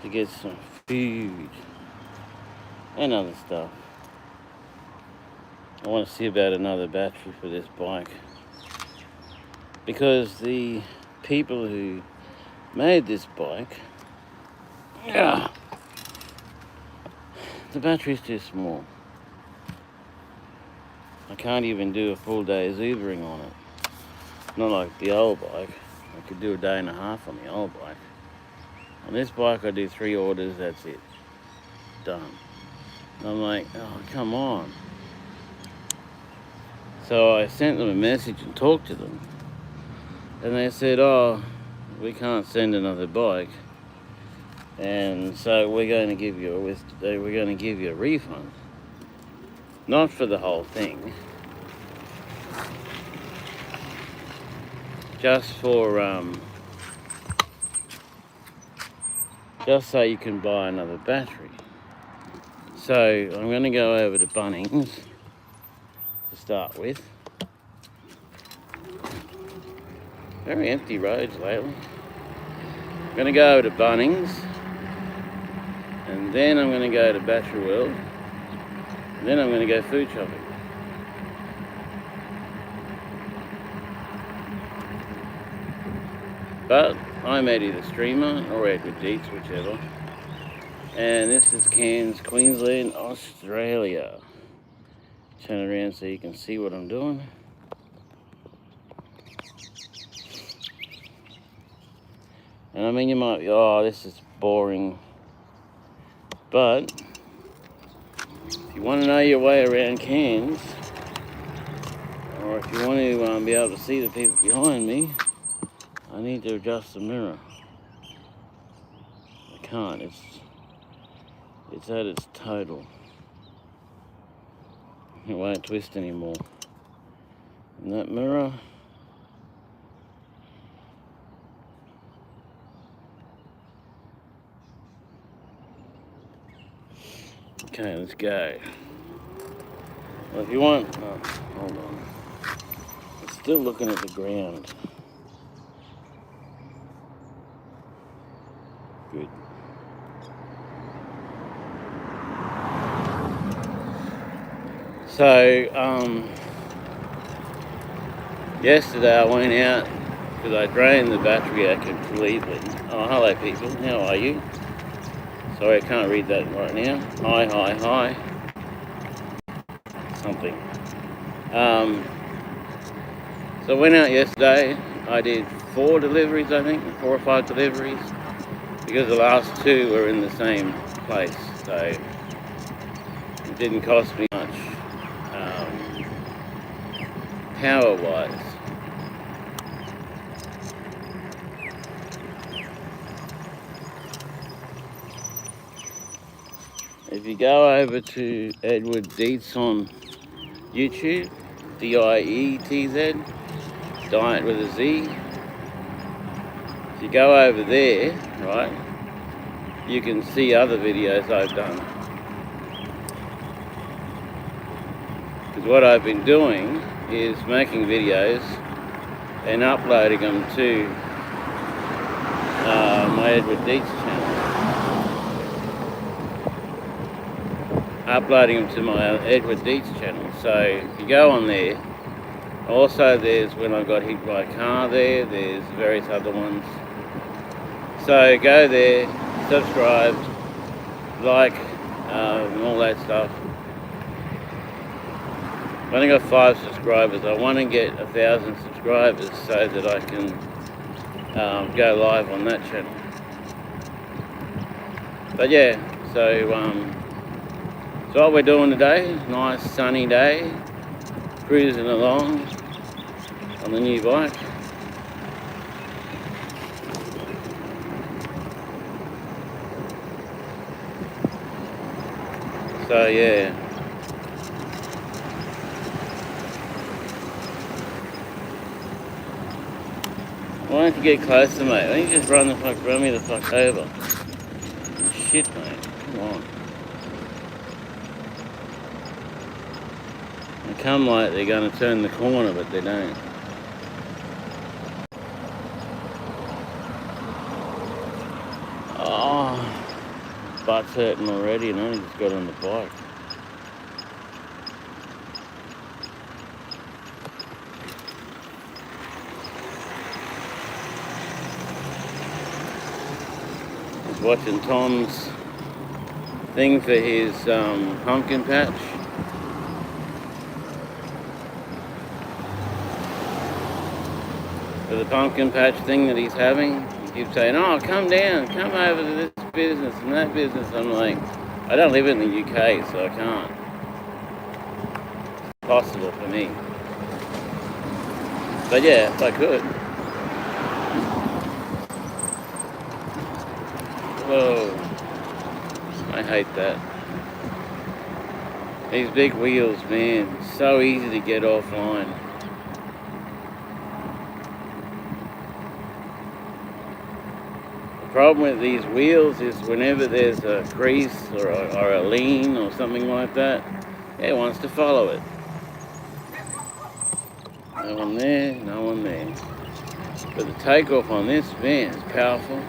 to get some food and other stuff. I want to see about another battery for this bike, because the people who made this bike, the battery's too small. I can't even do a full day's Ubering on it. Not like the old bike. I could do a day and a half on the old bike. On this bike I do 3 orders, that's it. Done. And I'm like, oh, come on. So I sent them a message and talked to them. And they said, oh, we can't send another bike. And so we're going to give you a refund. Not for the whole thing. Just for, just so you can buy another battery. So I'm going to go over to Bunnings to start with. Very empty roads lately. I'm going to go over to Bunnings, and then I'm going to go to Battery World, and then I'm going to go food shopping. But I'm EddieTheStreamer, or Edward Dietz, whichever. And this is Cairns, Queensland, Australia. Turn around so you can see what I'm doing. And I mean, you might be, oh, this is boring. But if you want to know your way around Cairns, or if you want to be able to see the people behind me, I need to adjust the mirror. I can't, it's at its total. It won't twist anymore. And that mirror, okay, let's go. Well, if you want, oh, hold on. It's still looking at the ground. Good. So, yesterday I went out because I drained the battery out completely. Oh, hello people, how are you? Sorry, I can't read that right now. Hi. Something. So I went out yesterday. I did 4 deliveries, I think, 4 or 5 deliveries, because the last 2 were in the same place. So it didn't cost me much power-wise. If you go over to Edward Dietz on YouTube, D-I-E-T-Z, Diet with a Z. If you go over there, right, you can see other videos I've done. Because what I've been doing is making videos and uploading them to my Edward Dietz channel. Uploading them to my Edward Dietz channel. So if you go on there, also there's when I got hit by a car there, there's various other ones. So go there, subscribe, like, all that stuff. I've only got 5 subscribers. I want to get 1,000 subscribers so that I can go live on that channel. But yeah, so what we're doing today, nice sunny day, cruising along on the new bike. So yeah. Why don't you get closer, mate? Why don't you just run me the fuck over? Shit, mate, come on. They come like they're going to turn the corner, but they don't. Oh, butt's hurting already and I only just got on the bike. Watching Tom's thing for his pumpkin patch. For the pumpkin patch thing that he's having. He keeps saying, oh, come down, come over to this business and that business. I'm like, I don't live in the UK, so I can't. It's possible for me. But yeah, if I could. Whoa. I hate that. These big wheels, man, so easy to get offline. The problem with these wheels is whenever there's a crease or a lean or something like that, it wants to follow it. No one there, no one there. But the takeoff on this van is powerful.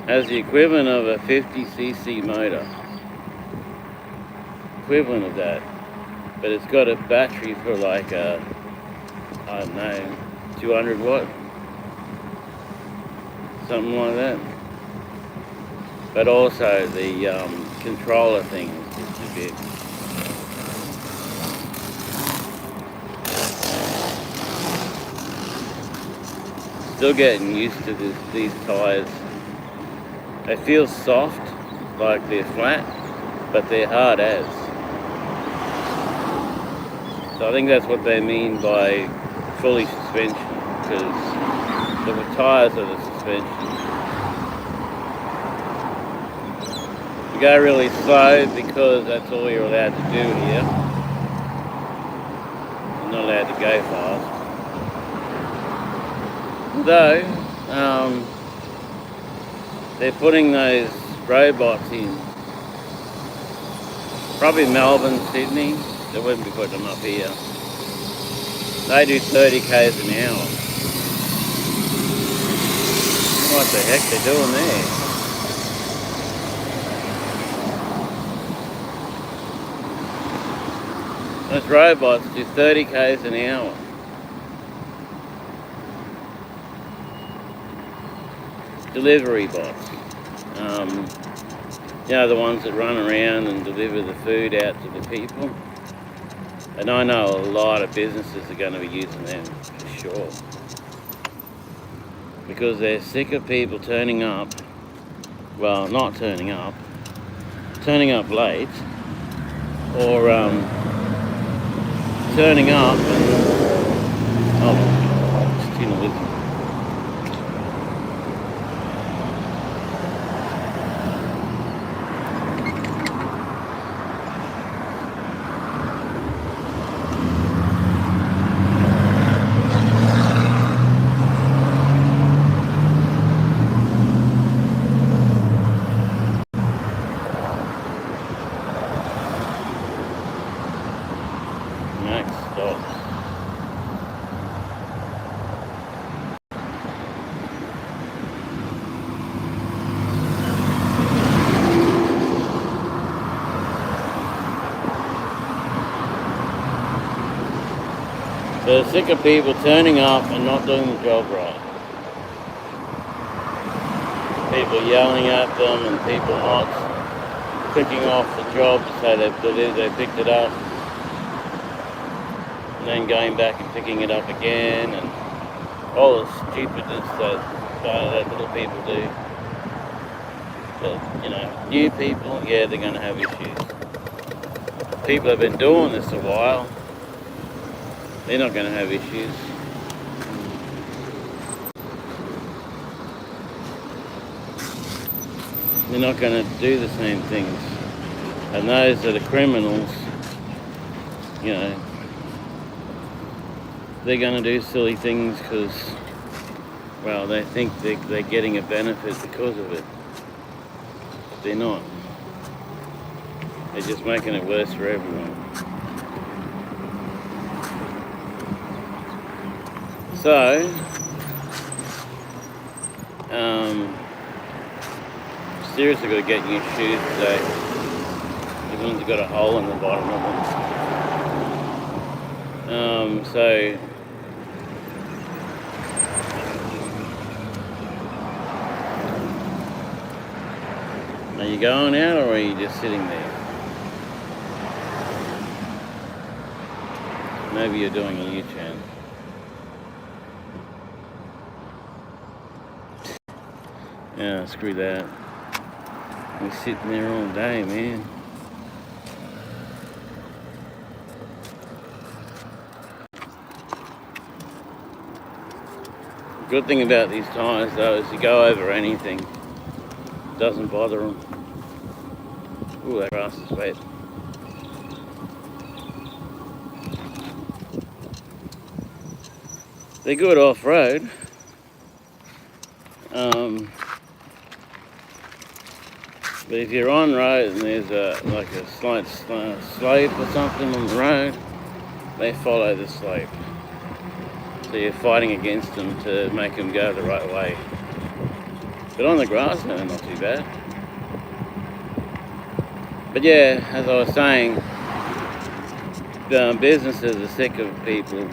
Has the equivalent of a 50cc motor. Equivalent of that. But it's got a battery for like a, I don't know, 200 watt. Something like that. But also the controller thing is just a bit. Still getting used to these tyres. They feel soft, like they're flat, but they're hard as. So I think that's what they mean by fully suspension, because the tyres are the suspension. You go really slow because that's all you're allowed to do here. You're not allowed to go fast. Though, they're putting those robots in. Probably Melbourne, Sydney. They wouldn't be putting them up here. They do 30 k's an hour. What the heck they're doing there? Those robots do 30 k's an hour. Delivery bots. You know, the ones that run around and deliver the food out to the people. And I know a lot of businesses are going to be using them for sure. Because they're sick of people turning up, well, not turning up late, or turning up and, oh, it's Tina Lizzie. They're sick of people turning up and not doing the job right. People yelling at them and people not clicking off the job to say they picked it up. And then going back and picking it up again, and all the stupidness that little people do. But, you know, new people, yeah, they're going to have issues. People have been doing this a while. They're not going to have issues. They're not going to do the same things. And those that are criminals, you know, they're going to do silly things because, well, they think they're getting a benefit because of it. But they're not. They're just making it worse for everyone. So, seriously got to get new shoes today. These ones have got a hole in the bottom of them. So are you going out or are you just sitting there? Maybe you're doing a U-turn. Yeah, screw that. We're sitting there all day, man. Good thing about these tires though is you go over anything, it doesn't bother them. Ooh, that grass is wet. They're good off-road. But if you're on road and there's like a slight slope or something on the road, they follow the slope. So you're fighting against them to make them go the right way. But on the grass, no, not too bad. But yeah, as I was saying, the businesses are sick of people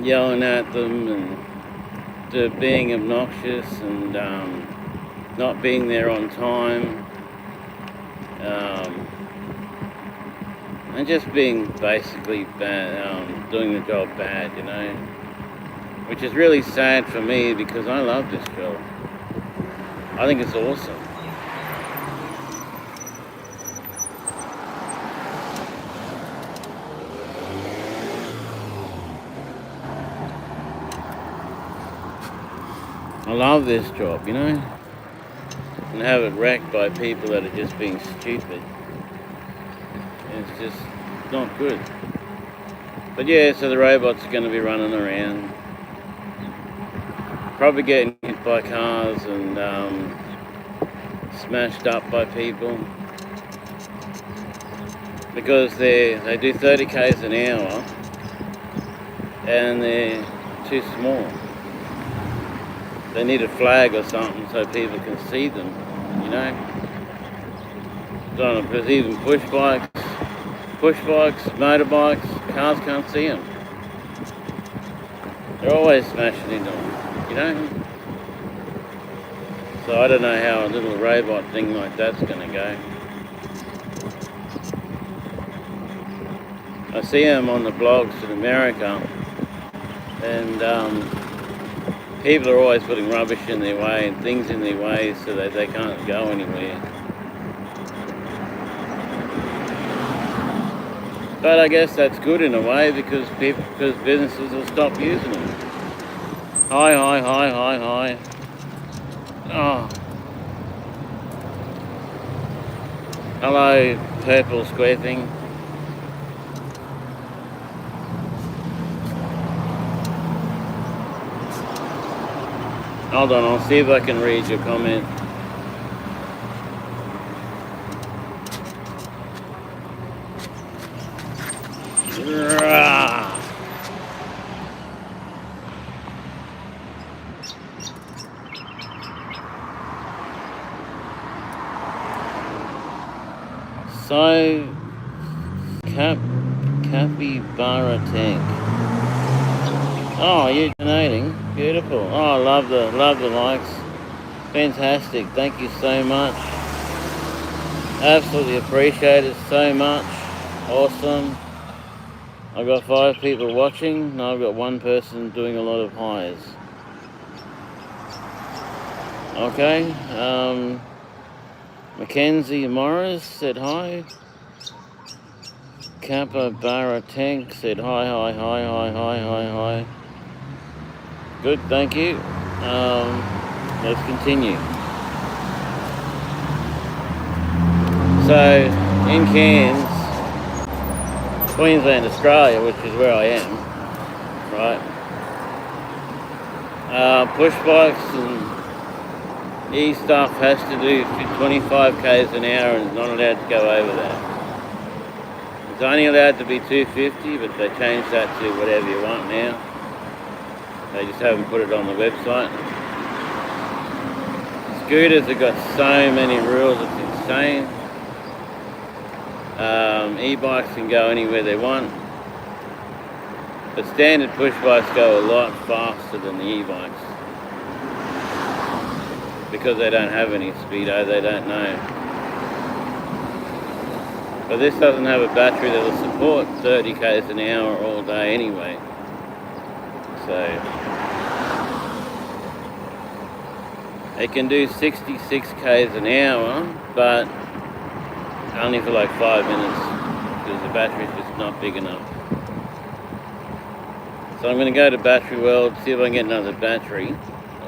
yelling at them and being obnoxious and not being there on time, and just being basically bad, doing the job bad, you know, which is really sad for me because I love this job. I think it's awesome. I love this job, you know, and have it wrecked by people that are just being stupid. It's just not good. But yeah, so the robots are going to be running around, probably getting hit by cars and smashed up by people because they do 30 k's an hour and they're too small. They need a flag or something so people can see them, you know. There's even push bikes, motorbikes, cars can't see them. They're always smashing into them, you know. So I don't know how a little robot thing like that's going to go. I see them on the blogs in America, and people are always putting rubbish in their way and things in their way so that they can't go anywhere. But I guess that's good in a way because businesses will stop using them. Hi. Oh. Hello, purple square thing. Hold on, I'll see if I can read your comment. So, capybara tank. Oh, you're donating. Beautiful. Oh, I love the likes. Fantastic. Thank you so much. Absolutely appreciate it so much. Awesome. I've got 5 people watching, and I've got 1 person doing a lot of highs. Okay. Mackenzie Morris said hi. Capybara Tank said hi. Good, thank you. Let's continue. So, in Cairns, Queensland, Australia, which is where I am, right? Push bikes and e-stuff has to do 25 k's an hour and is not allowed to go over that. It's only allowed to be 250, but they changed that to whatever you want now. They just haven't put it on the website. It's Scooters have got so many rules, it's insane. E-bikes can go anywhere they want. But standard push bikes go a lot faster than the e-bikes. Because they don't have any speedo, they don't know. But this doesn't have a battery that will support 30 k's an hour all day anyway. So it can do 66 k's an hour, but only for like 5 minutes because the battery's just not big enough. So I'm going to go to Battery World, see if I can get another battery,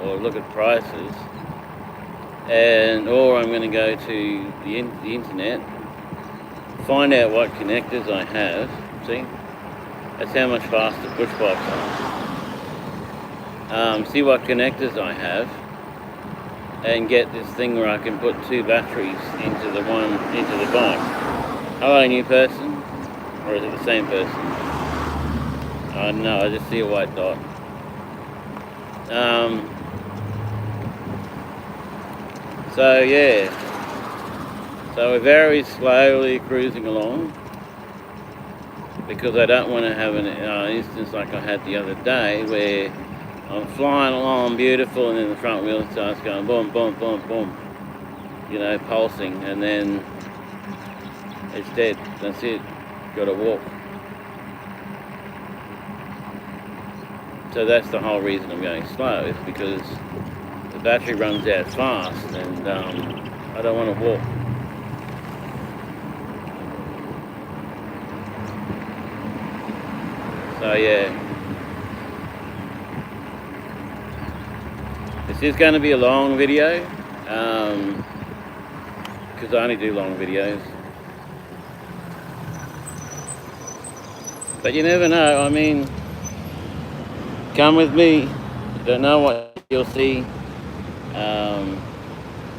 or look at prices, or I'm going to go to the internet, find out what connectors I have. See, that's how much faster push bikes are. See what connectors I have, and get this thing where I can put 2 batteries into the bike. Hello, new person, or is it the same person? No, I just see a white dot. So yeah, so we're very slowly cruising along because I don't want to have an instance like I had the other day where I'm flying along beautiful and then the front wheel starts going boom, boom, boom, boom, you know, pulsing, and then it's dead. That's it. Got to walk. So that's the whole reason I'm going slow, is because the battery runs out fast and I don't want to walk. So yeah, this is going to be a long video because I only do long videos. But you never know, I mean, come with me, you don't know what you'll see.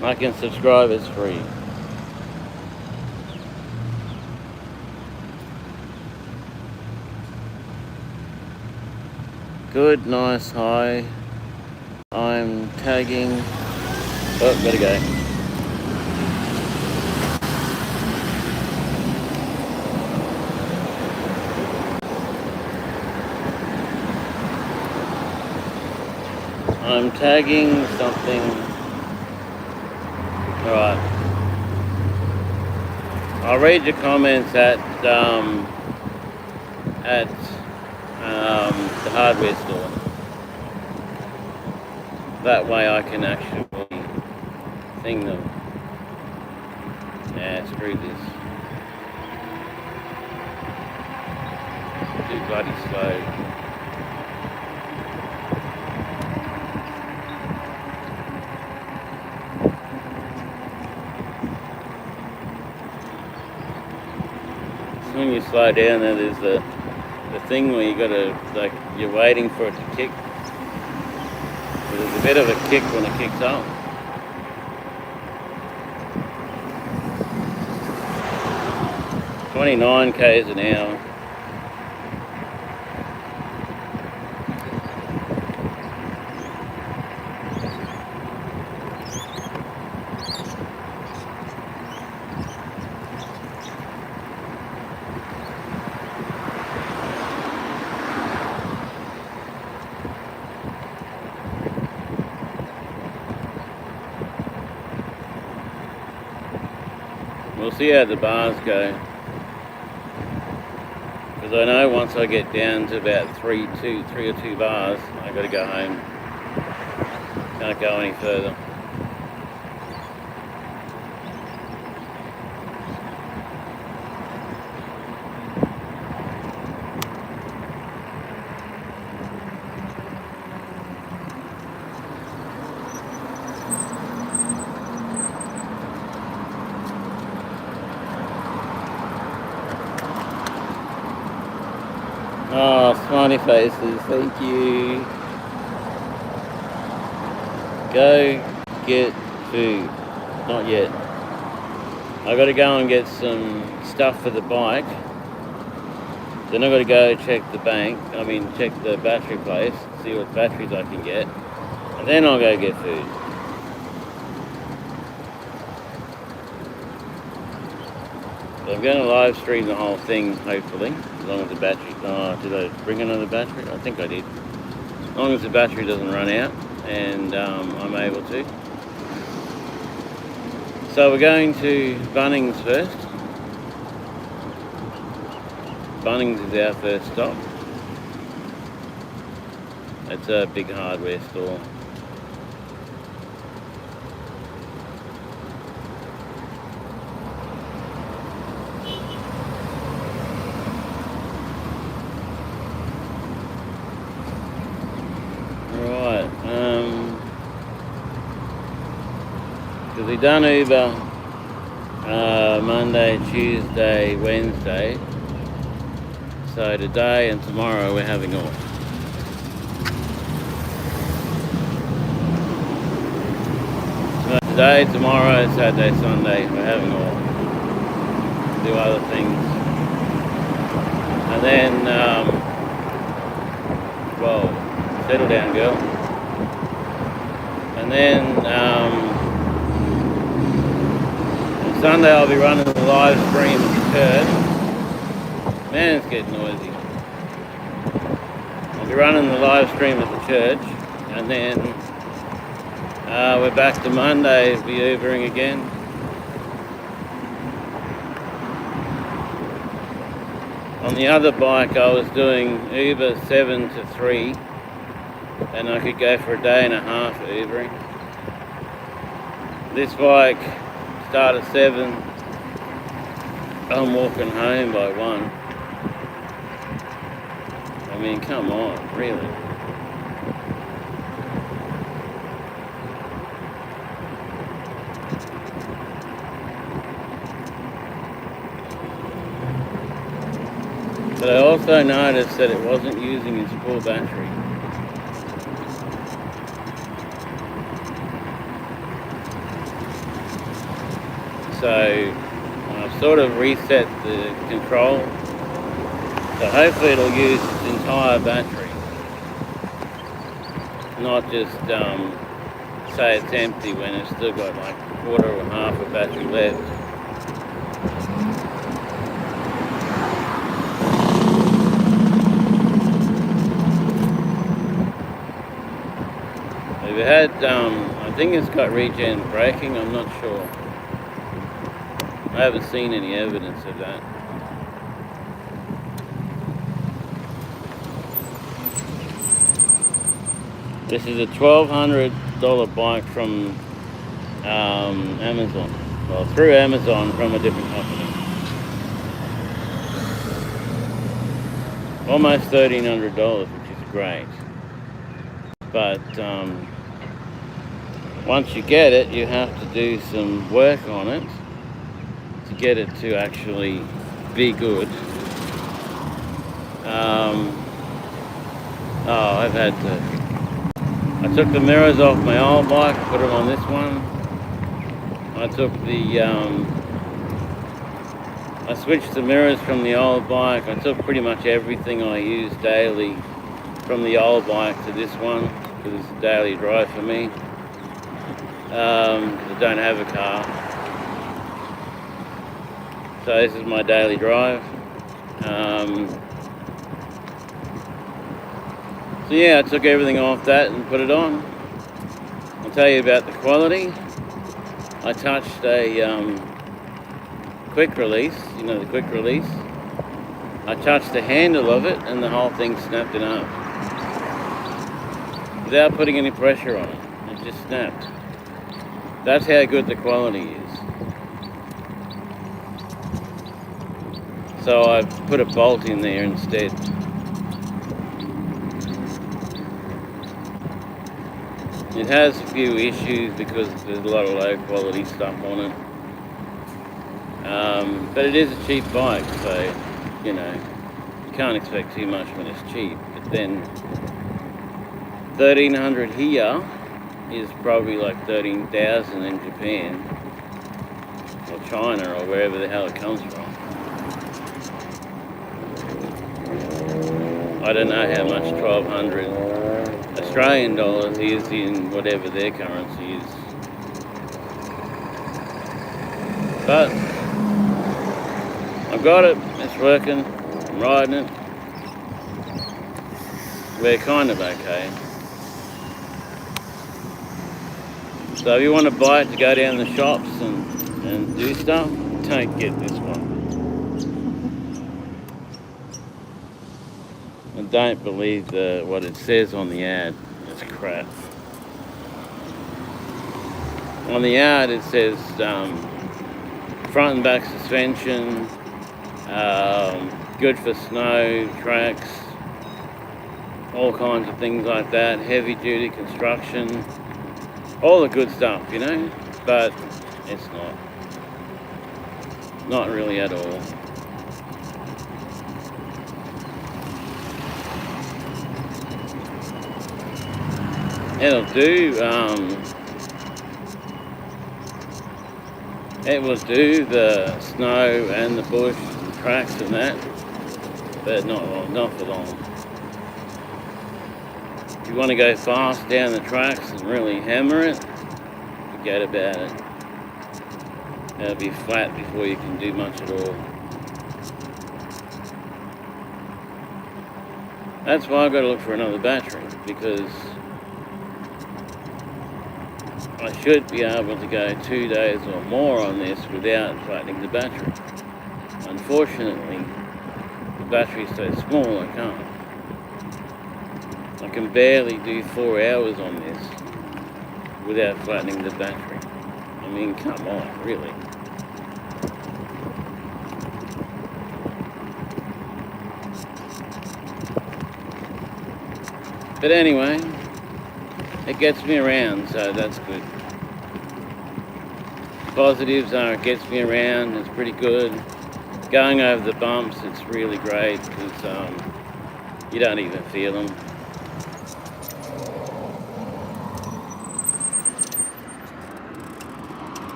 Like and subscribe is free. Good, nice, high. I'm tagging. Oh, gotta go. I'm tagging something. Alright. I'll read your comments at the hardware store. That way I can actually thing them. Yeah, screw this. Too bloody slow. When you slow down, there's the thing where you gotta, like, you're waiting for it to kick. So there's a bit of a kick when it kicks up. "29 k's an hour. We'll see how the bars go, because I know once I get down to about 3 or 2 bars, I got to go home. Can't go any further. Oh, smiley faces, thank you. Go get food. Not yet. I gotta go and get some stuff for the bike. Then I gotta go check the check the battery place, see what batteries I can get. And then I'll go get food. So I'm going to live stream the whole thing, hopefully, as long as the battery... did I bring another battery? I think I did. As long as the battery doesn't run out and I'm able to. So we're going to Bunnings first. Bunnings is our first stop. It's a big hardware store. Right, because we done Uber Monday, Tuesday, Wednesday. So today and tomorrow we're having off. So today, tomorrow, Saturday, Sunday we're having off. Do other things. And then, well, settle down, girl. And then on Sunday I'll be running the live stream at the church. Man, it's getting noisy. I'll be running the live stream at the church, and then we're back to Monday, be Ubering again. On the other bike I was doing Uber 7 to 3, and I could go for a day and a half of Ubering. This bike, start at 7, I'm walking home by 1. I mean, come on, really. But I also noticed that it wasn't using its full battery. So I've sort of reset the control. So hopefully it'll use its entire battery. Not just say it's empty when it's still got like a quarter or half a battery left. We've had, I think it's got regen braking, I'm not sure. I haven't seen any evidence of that. This is a $1,200 bike from Amazon. Well, through Amazon from a different company. Almost $1,300, which is great. But once you get it, you have to do some work on it to get it to actually be good. I took the mirrors off my old bike, put them on this one. I switched the mirrors from the old bike. I took pretty much everything I use daily from the old bike to this one, because it's a daily drive for me. I don't have a car. So this is my daily drive. So yeah, I took everything off that and put it on. I'll tell you about the quality. I touched a quick release, you know, the quick release. I touched the handle of it and the whole thing snapped it up. Without putting any pressure on it, it just snapped. That's how good the quality is. So I put a bolt in there instead. It has a few issues because there's a lot of low quality stuff on it. But it is a cheap bike, so, you know, you can't expect too much when it's cheap. But then, 1,300 here is probably like 13,000 in Japan, or China, or wherever the hell it comes from. I don't know how much 1,200 Australian dollars is in whatever their currency is. But got it, it's working, I'm riding it. We're kind of okay. So if you want a bike to go down the shops and do stuff, don't get this one. And don't believe what it says on the ad. It's crap. On the ad it says front and back suspension, good for snow tracks, all kinds of things like that, heavy duty construction, all the good stuff, you know, but it's not really at all. It'll do, it will do the snow and the bush tracks and that, but not for long. If you want to go fast down the tracks and really hammer it, forget about it. It'll be flat before you can do much at all. That's why I've got to look for another battery, because I should be able to go 2 days or more on this without flattening the battery. Unfortunately, the battery's so small I can't. I can barely do 4 hours on this without flattening the battery. I mean, come on, really. But anyway, it gets me around, so that's good. Positives are it gets me around, it's pretty good. Going over the bumps, it's really great because you don't even feel them.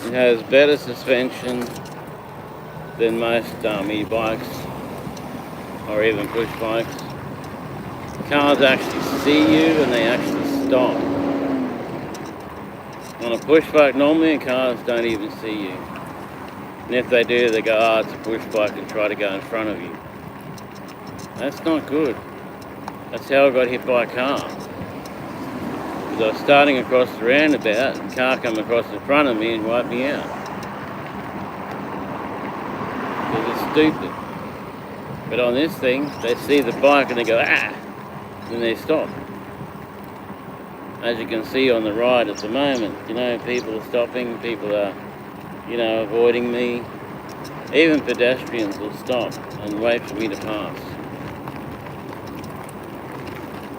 It has better suspension than most e-bikes or even push bikes. Cars actually see you and they actually stop. On a push bike normally cars don't even see you. And if they do, they go, oh, it's a push bike, and try to go in front of you. That's not good. That's how I got hit by a car. Because I was starting across the roundabout and a car came across in front of me and wiped me out. Because it's stupid. But on this thing, they see the bike and they go, ah! And they stop. As you can see on the ride at the moment, you know, people are stopping, people are, you know, avoiding me. Even pedestrians will stop and wait for me to pass.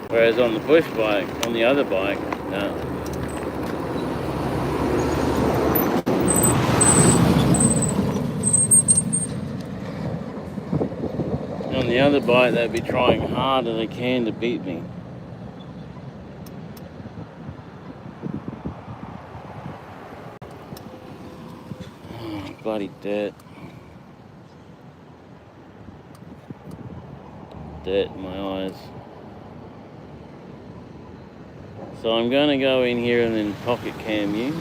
Whereas on the push bike, on the other bike, no. On the other bike, they'd be trying hard as they can to beat me. Oh, bloody dirt. Dirt in my eyes. So I'm going to go in here and then pocket cam you.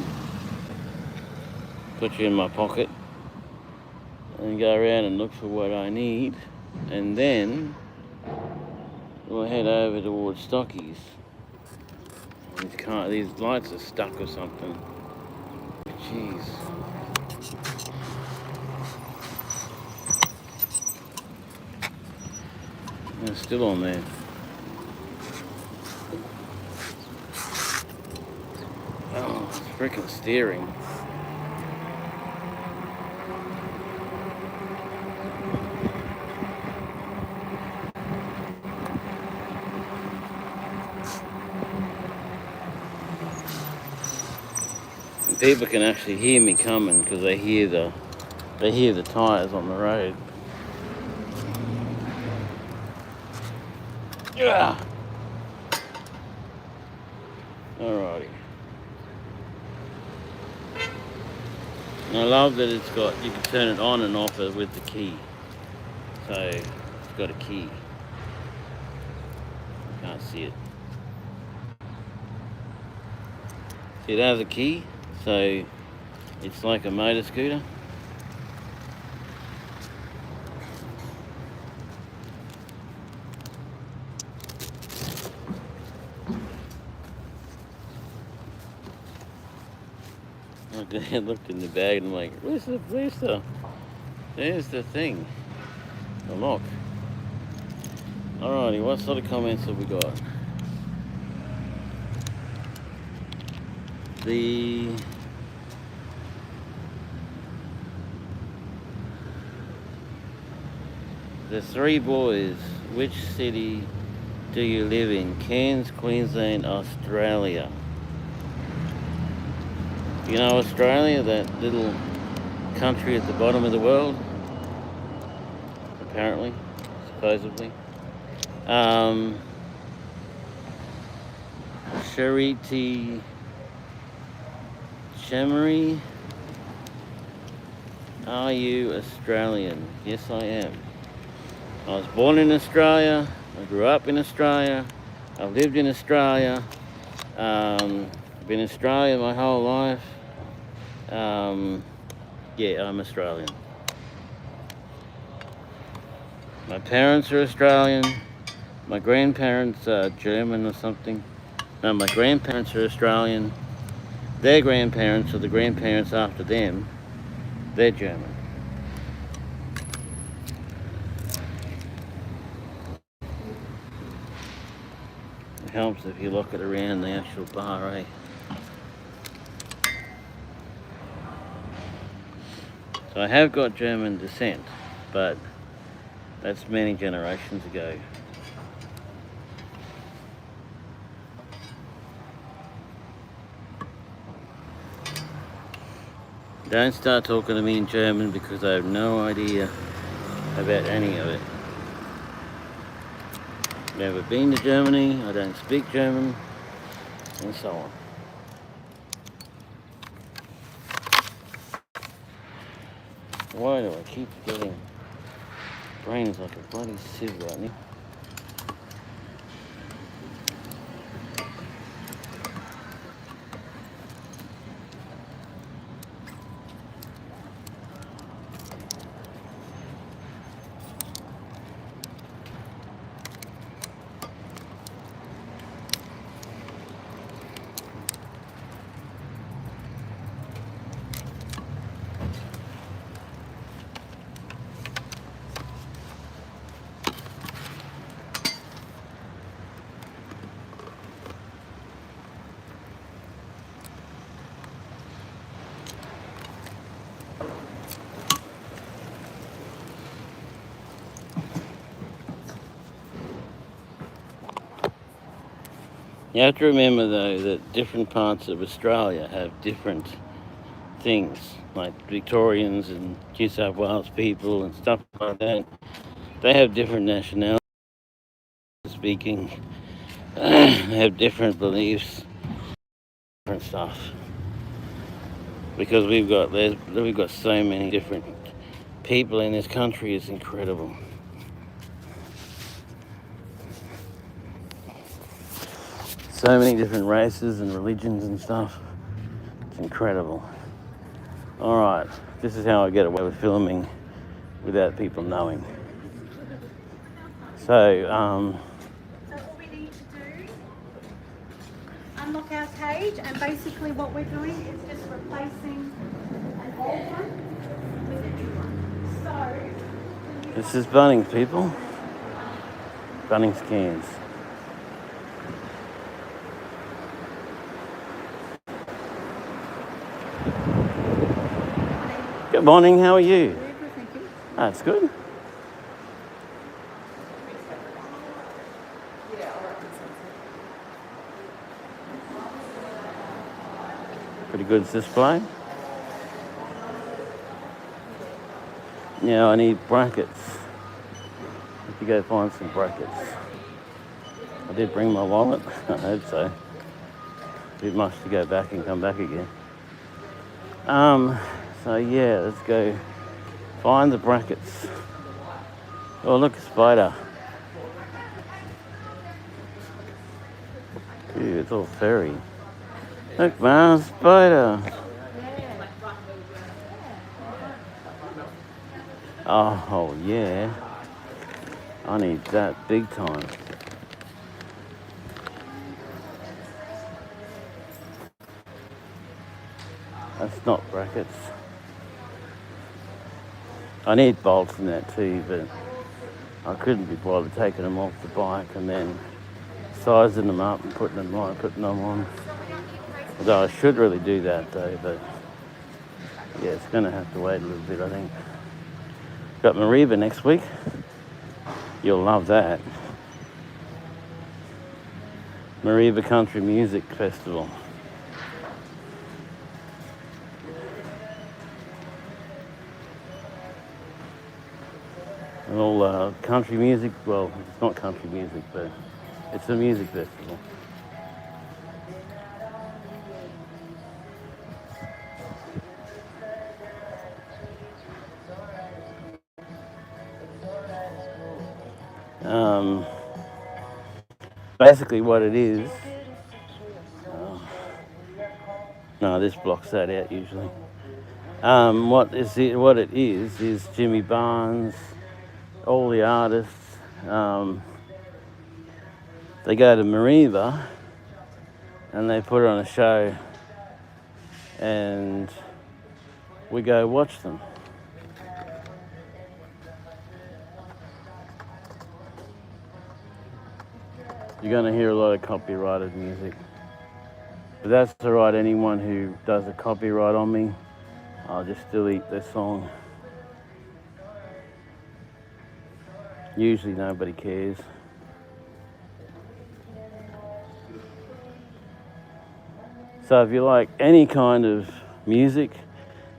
Put you in my pocket. And go around and look for what I need. And then we'll head over towards Stockies. These lights are stuck or something. Jeez. They're still on there. Oh, it's freaking steering. And people can actually hear me coming because they hear the tires on the road. Yeah. Alrighty. And I love that it's got, you can turn it on and off with the key. So it's got a key. Can't see it. It has a key, so it's like a motor scooter. I looked in the bag and I'm like, where's there's the thing, the lock. Alrighty, what sort of comments have we got? The three boys, which city do you live in? Cairns, Queensland, Australia. You know Australia, that little country at the bottom of the world? Apparently, supposedly. Charity Chemery, are you Australian? Yes, I am. I was born in Australia, I grew up in Australia, I've lived in Australia, I've been in Australia my whole life. Yeah, I'm Australian. My parents are Australian, my grandparents are German or something. No, my grandparents are Australian, their grandparents or the grandparents after them, they're German. It helps if you look it around the actual bar, eh? So I have got German descent, but that's many generations ago. Don't start talking to me in German because I have no idea about any of it. Never been to Germany, I don't speak German, and so on. Why do I keep getting brains like a bloody sieve right now? You have to remember though that different parts of Australia have different things, like Victorians and New South Wales people and stuff like that. They have different nationalities speaking, they have different beliefs, different stuff. Because we've got so many different people in this country, it's incredible. So many different races and religions and stuff. It's incredible. Alright, this is how I get away with filming without people knowing. So all we need to do, unlock our cage, and basically what we're doing is just replacing an old one with a new one. So this is Bunnings, people. Bunnings Cairns. Good morning, how are you? That's good. Pretty good display. Now I need brackets. I have to go find some brackets. I did bring my wallet, I hope so. A bit much to go back and come back again. So yeah, let's go find the brackets. Oh look, a spider. Ew, it's all furry. Look, man, spider. Oh, yeah. I need that big time. That's not brackets. I need bolts in that too, but I couldn't be bothered taking them off the bike and then sizing them up and putting them on. Although I should really do that though, but yeah, it's going to have to wait a little bit, I think. Got Mariba next week. You'll love that. Mariba Country Music Festival. And all country music, well, it's not country music, but it's a music festival. Basically what it is, no, this blocks that out usually. What it is Jimmy Barnes, all the artists, they go to Mariba and they put on a show and we go watch them. You're going to hear a lot of copyrighted music. But that's alright, anyone who does a copyright on me, I'll just delete their song. Usually nobody cares. So if you like any kind of music,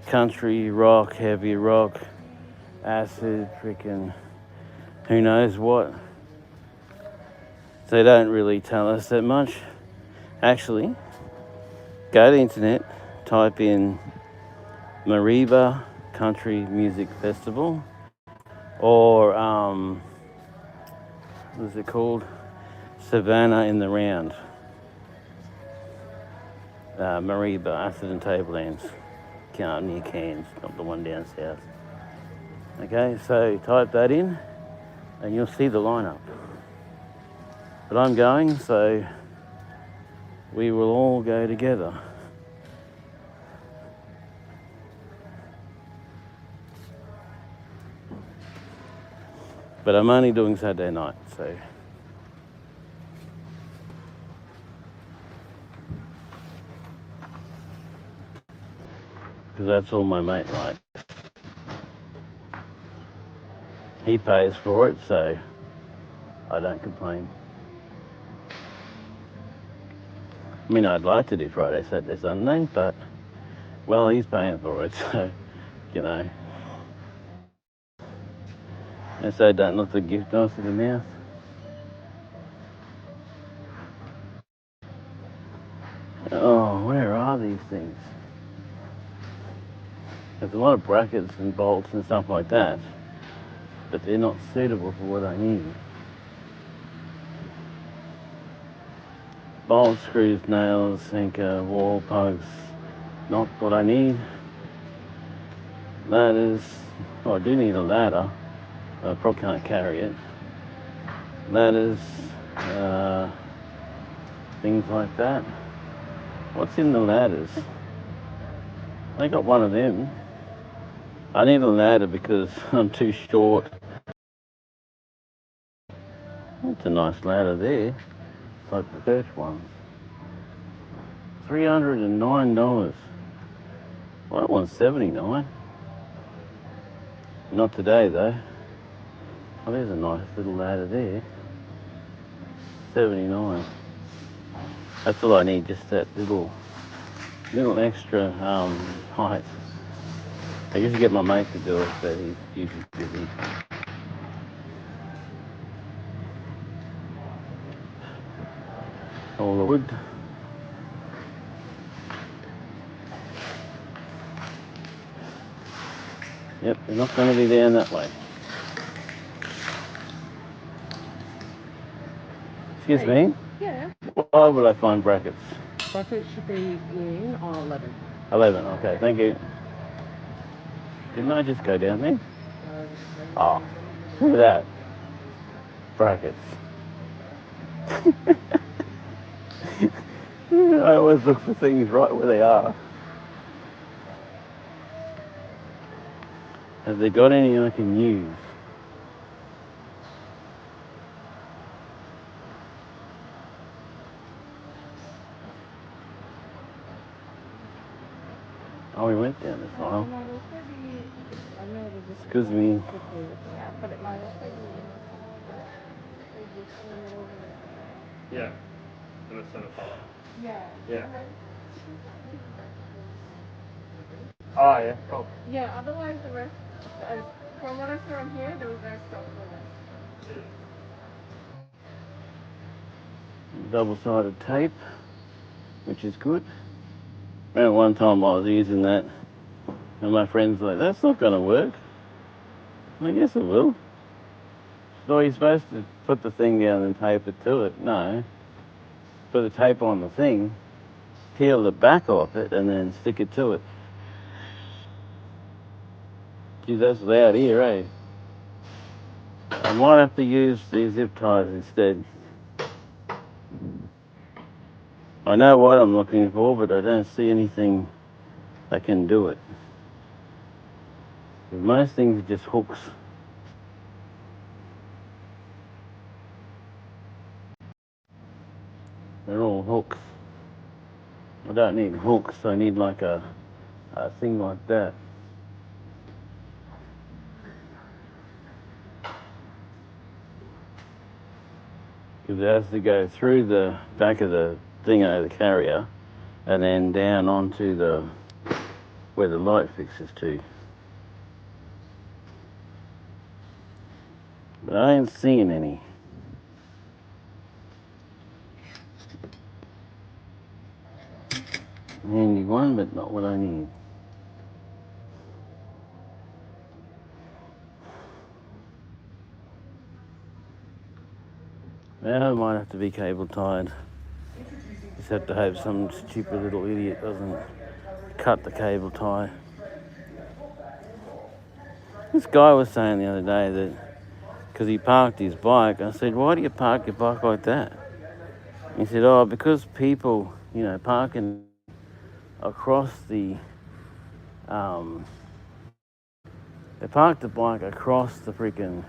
country, rock, heavy rock, acid, freaking who knows what, they don't really tell us that much. Actually, go to the internet, type in Mariba Country Music Festival, or what is it called? Savannah in the Round. Mariba, Acid and Tablelands, near Cairns, not the one down south. Okay, so type that in and you'll see the lineup. But I'm going, so we will all go together. But I'm only doing Saturday night, so because that's all my mate likes. He pays for it, so I don't complain. I mean, I'd like to do Friday, Saturday, Sunday, but, well, he's paying for it, so, you know. And so don't look the gift nice in the mouth. Oh, where are these things? There's a lot of brackets and bolts and stuff like that, but they're not suitable for what I need. Bolts, screws, nails, sinker, wall posts, not what I need. Ladders, oh, I do need a ladder, but I probably can't carry it. Ladders, things like that. What's in the ladders? I got one of them. I need a ladder because I'm too short. That's a nice ladder there. It's like the church ones. $309. Well, that one's $79. Not today though. Oh, there's a nice little ladder there. $79. That's all I need, just that little extra height. I usually get my mate to do it, but he's usually busy. All the wood. Yep, they're not going to be down that way. Excuse me? Yeah. Why would I find brackets? Bucket should be in on 11. 11, okay, thank you. Didn't I just go down there? Oh, look at that. Brackets. I always look for things right where they are. Have they got any I can use? Oh, we went down this aisle. Excuse me. Yeah, but it might also be. Yeah. And it's sort of follow. Yeah. Yeah. Oh, yeah, cool. Yeah, otherwise the rest, from what I saw on here, there was no stock for this. Double-sided tape, which is good. Remember one time I was using that, and my friend's like, that's not going to work. I guess it will. So you're supposed to put the thing down and tape it to it. No. Put the tape on the thing, peel the back off it, and then stick it to it. Geez, that's loud here, eh? I might have to use these zip ties instead. I know what I'm looking for, but I don't see anything that can do it. Most things are just hooks. They're all hooks. I don't need hooks, I need like a thing like that. Because it has to go through the back of the thing of the carrier and then down onto the where the light fixes to. But I ain't seeing any. Handy one, but not what I need. Well, it might have to be cable tied. Just have to hope some stupid little idiot doesn't cut the cable tie. This guy was saying the other day that because he parked his bike, I said, why do you park your bike like that? He said, oh, because people, parking across the, they park the bike across the freaking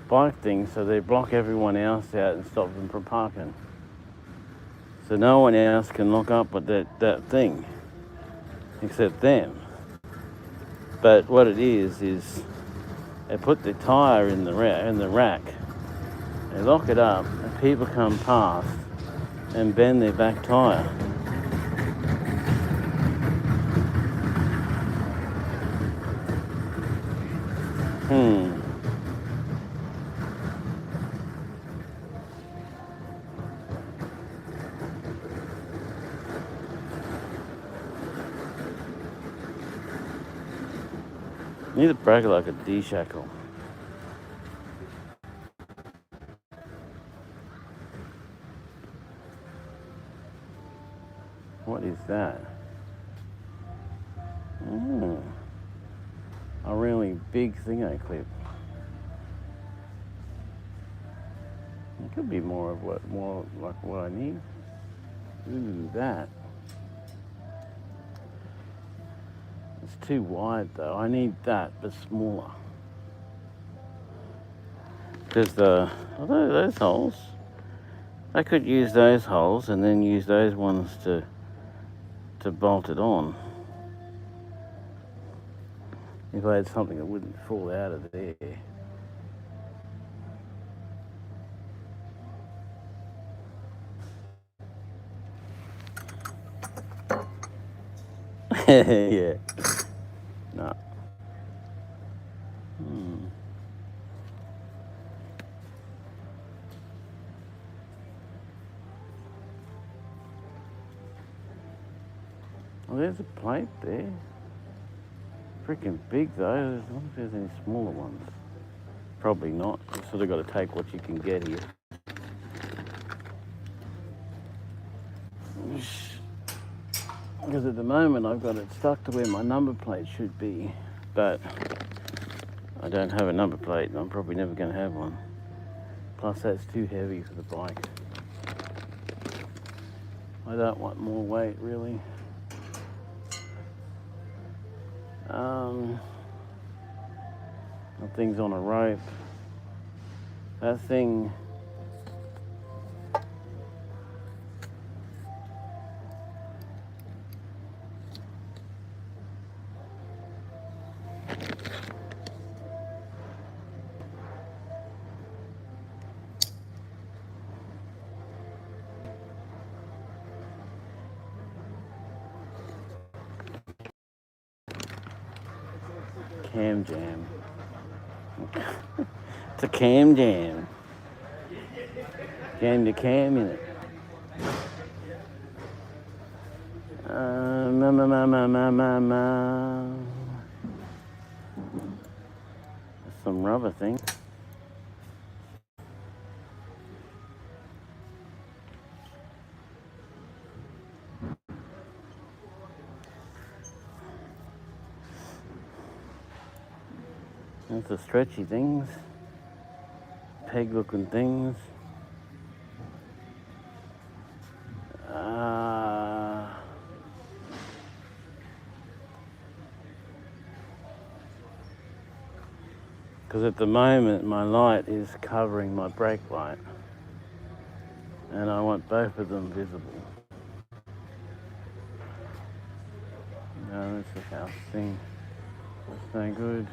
bike thing, so they block everyone else out and stop them from parking. So no one else can look up at that thing, except them. But what it is they put the tyre in the rack, they lock it up, and people come past and bend their back tyre. Need a bracket like a D-shackle. What is that? A really big thingo clip. It could be more like what I need. Ooh, that. It's too wide though. I need that, but smaller. Because those holes, I could use those holes and then use those ones to bolt it on. If I had something that wouldn't fall out of there. Yeah. No. Well, there's a plate there. Freaking big though. I wonder if there's any smaller ones. Probably not. You've sort of got to take what you can get here. Because at the moment I've got it stuck to where my number plate should be, but I don't have a number plate and I'm probably never going to have one. Plus that's too heavy for the bike. I don't want more weight really. That thing's on a rope. That thing cam jam. It's a cam jam. Jam the cam in it. Some rubber thing. That's the stretchy things. Peg looking things. Because at the moment my light is covering my brake light and I want both of them visible. No, that's the house thing. That's no good.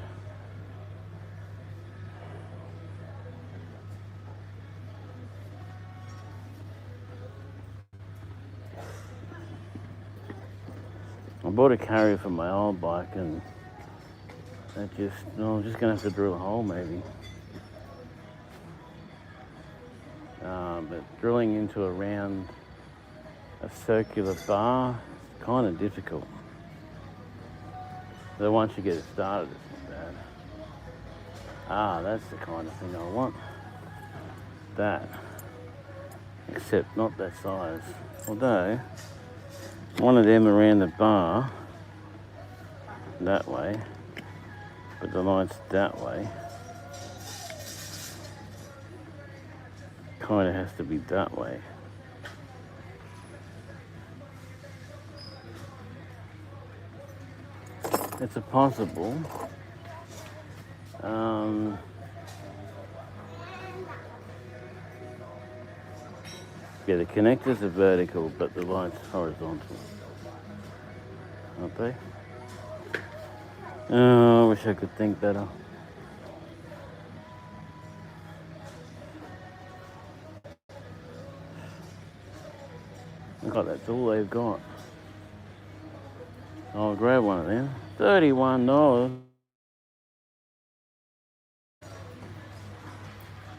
I bought a carrier for my old bike and I'm just going to have to drill a hole maybe. But drilling into a circular bar is kind of difficult. So once you get it started, it's not bad. That's the kind of thing I want. That. Except not that size. Although, one of them around the bar, that way, but the light's that way. Kind of has to be that way. It's a possible. Yeah, the connectors are vertical, but the light's horizontal. Aren't they? Oh, I wish I could think better. God, that's all they've got. I'll grab one of them. $31.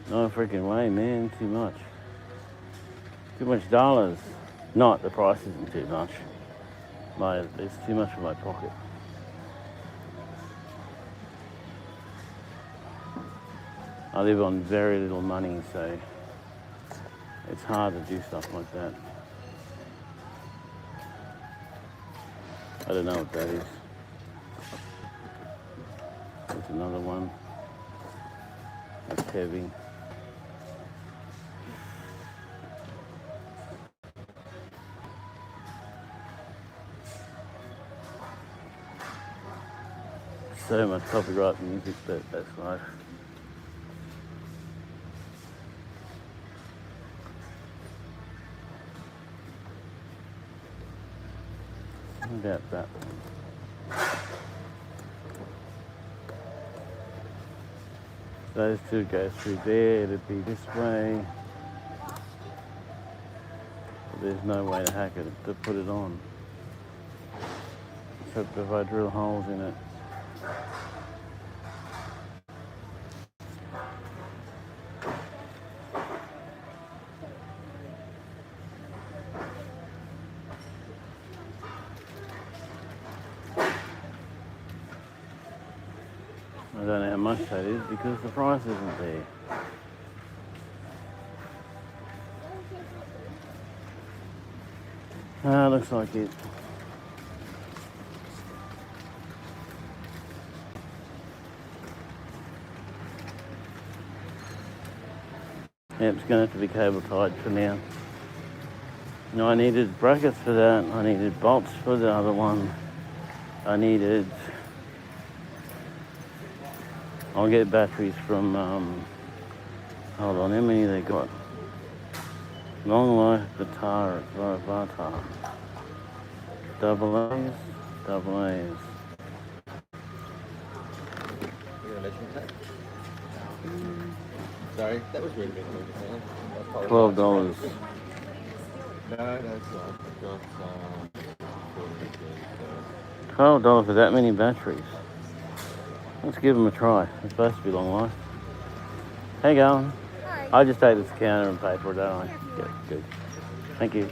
No freaking way, man. Too much. Too much dollars. Not the price isn't too much. It's too much for my pocket. I live on very little money, so it's hard to do stuff like that. I don't know what that is. There's another one. That's heavy. So much copyright music, but that's life. What about that one? Those two go through there, it'd be this way. But there's no way to hack it, to put it on. Except if I drill holes in it. I don't know how much that is because the price isn't there. Ah, looks like it. Yep, it's going to have to be cable tied for now. No, I needed brackets for that. I needed bolts for the other one. I needed... I'll get batteries from... hold on, how many they got? Long life Batar, Batar. Double A's, double A's. Sorry, that was really big. $12. No, that's not. $12 for that many batteries. Let's give them a try. It's supposed to be long life. How you going? Hi. I'll just take this counter and pay for it, don't I? Yeah, good. Thank you.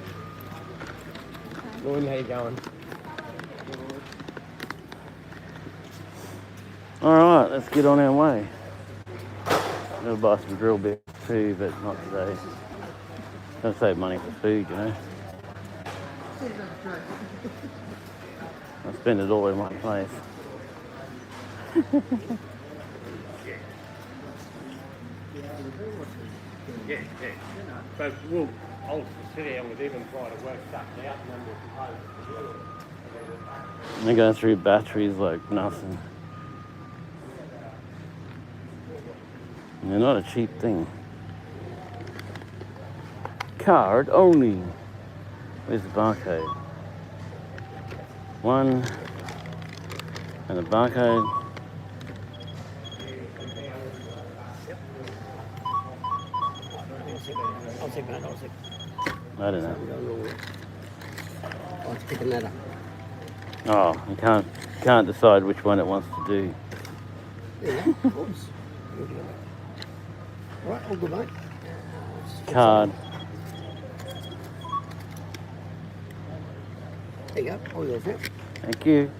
Morning, how you going? Alright, let's get on our way. I'm going to buy some drill bits too, but not today. Going to save money for food, you know. I spend it all in one place. Yeah. But I'll sit down with him and try to work stuff out and then we'll propose. They go through batteries like nothing. And they're not a cheap thing. Card only. Where's the barcode? One. And the barcode. I'll take that, I'll take I don't know. I'll pick another. Oh, you can't decide which one it wants to do. There you go. Oops. Right, all good, mate. Card. There you go. All yours, mate. Thank you.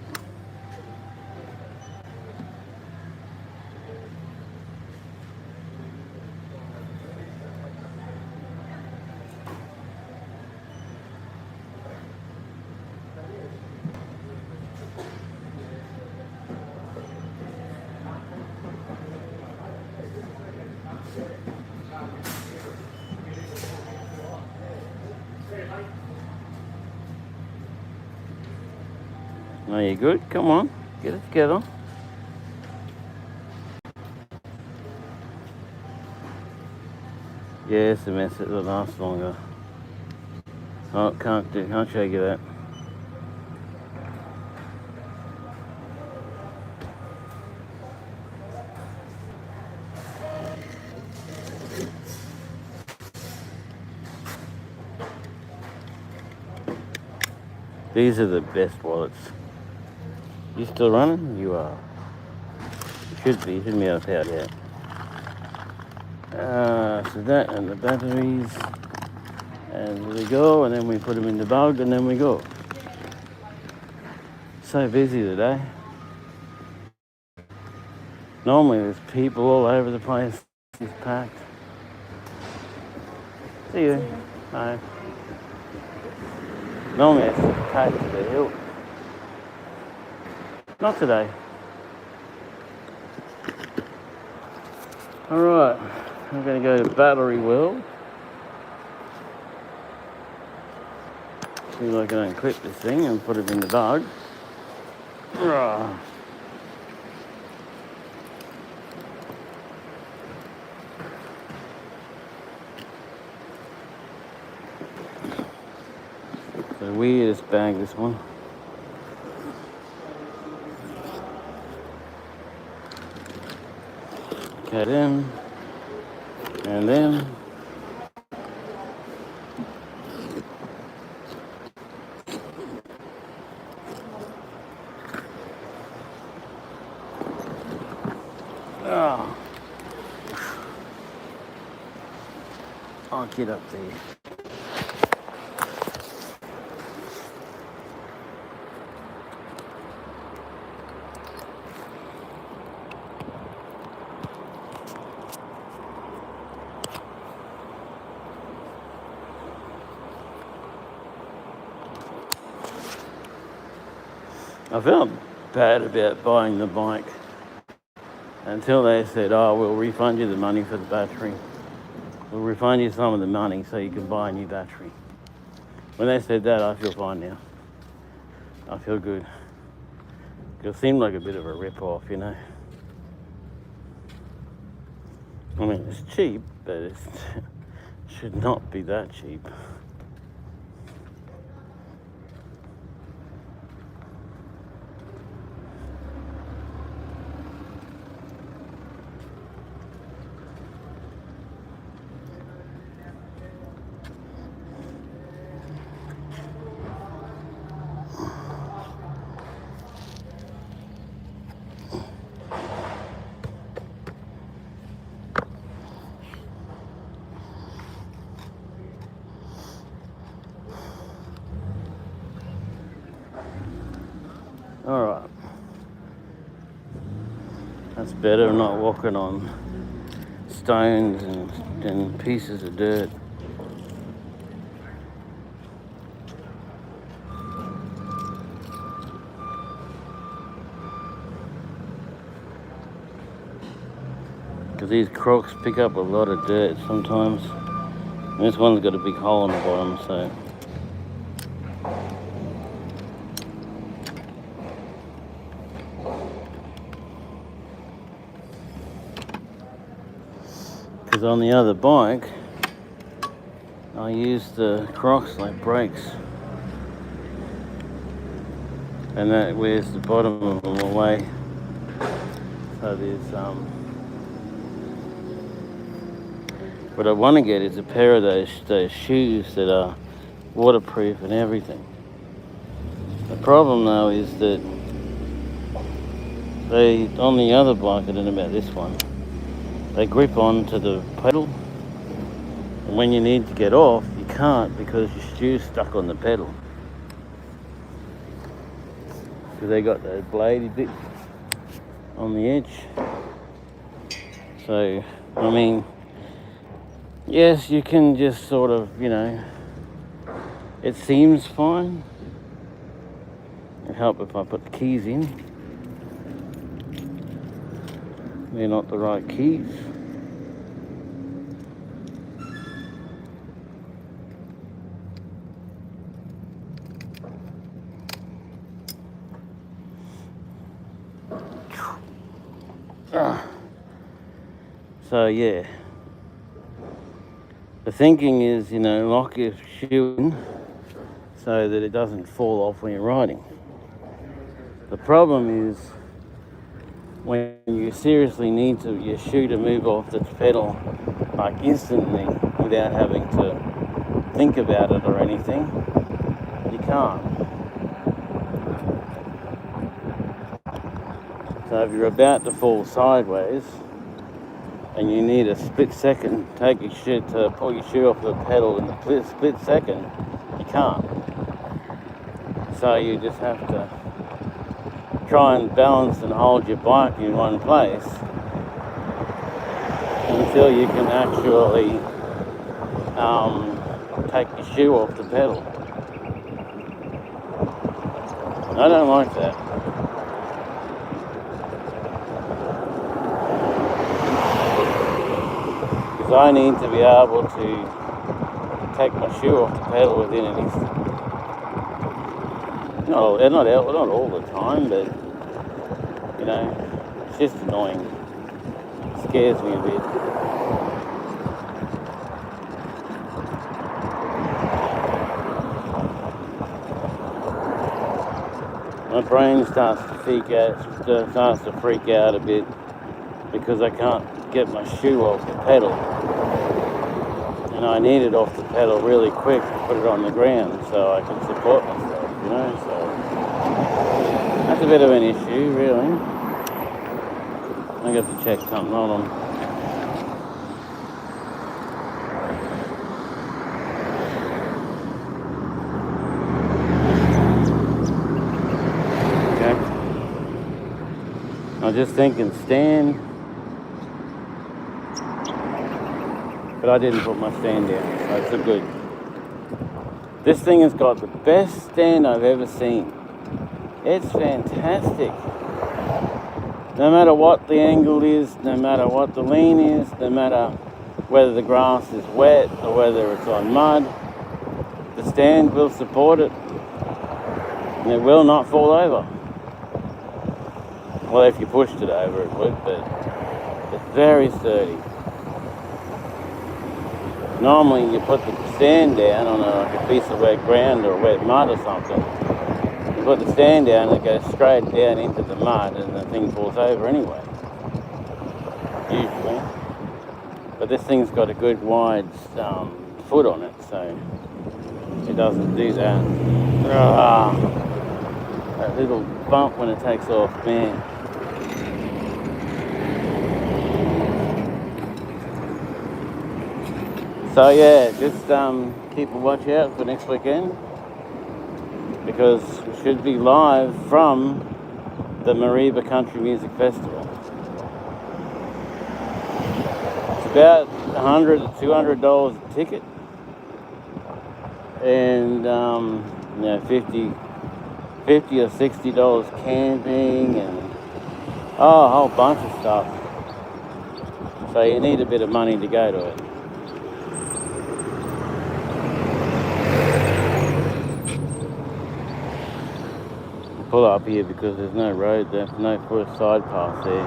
Are you good? Come on, get it together. Yes, the mess it will last longer. Oh, can't show you that. These are the best wallets. You still running? You are. You should be. You shouldn't be out of power yet. So that and the batteries. And there we go. And then we put them in the bug and then we go. So busy today. Normally there's people all over the place. It's packed. See you. Bye. Normally it's packed to the hill. Not today. Alright, I'm going to go to Battery World. See if I can unclip this thing and put it in the bag. The weirdest bag, this one. Okay, them. And them. Oh. I'll get up there. I felt bad about buying the bike until they said, oh, we'll refund you the money for the battery. We'll refund you some of the money so you can buy a new battery. When they said that, I feel fine now. I feel good. It seemed like a bit of a rip-off, you know. I mean, it's cheap, but it should not be that cheap. Alright. That's better than not walking on stones and pieces of dirt. Because these crocs pick up a lot of dirt sometimes. And this one's got a big hole in the bottom, so. Because on the other bike, I use the crocs like brakes. And that wears the bottom of them away. So there's what I want to get is a pair of those shoes that are waterproof and everything. The problem though is that they, on the other bike, I don't know about this one, they grip onto the pedal, and when you need to get off, you can't because your shoe's stuck on the pedal. Because they got those bladey bits on the edge. So, I mean, yes, you can just sort of, you know, it seems fine. It'd help if I put the keys in. They're not the right keys. So yeah, the thinking is, you know, lock your shoe in so that it doesn't fall off when you're riding. The problem is when you seriously need your shoe to move off the pedal like instantly without having to think about it or anything, you can't. So if you're about to fall sideways and you need a split second, take your shoe to pull your shoe off the pedal in the split second, you can't. So you just have to try and balance and hold your bike in one place until you can actually take your shoe off the pedal. I don't like that. Because I need to be able to take my shoe off the pedal within an instant. Not all the time, but, you know, it's just annoying. It scares me a bit. My brain starts to freak out a bit because I can't get my shoe off the pedal. And I need it off the pedal really quick to put it on the ground so I can support myself, you know, so that's a bit of an issue, really. I got to check something, hold on. Okay. I was just thinking stand, but I didn't put my stand down, so it's a good. This thing has got the best stand I've ever seen. It's fantastic. No matter what the angle is, no matter what the lean is, no matter whether the grass is wet or whether it's on mud, the stand will support it and it will not fall over. Well, if you pushed it over it would, but it's very sturdy. Normally you put the stand down on like a piece of wet ground or wet mud or something. You put the stand down and it goes straight down into the mud and the thing falls over anyway. Usually. But this thing's got a good wide foot on it, so it doesn't do that. That little bump when it takes off, man. So yeah, just keep a watch out for next weekend, because we should be live from the Mariba Country Music Festival. It's about $100 to $200 a ticket, and you know, $50 or $60 camping, and a whole bunch of stuff. So you need a bit of money to go to it. Pull up here because there's no road, there's no first side path there.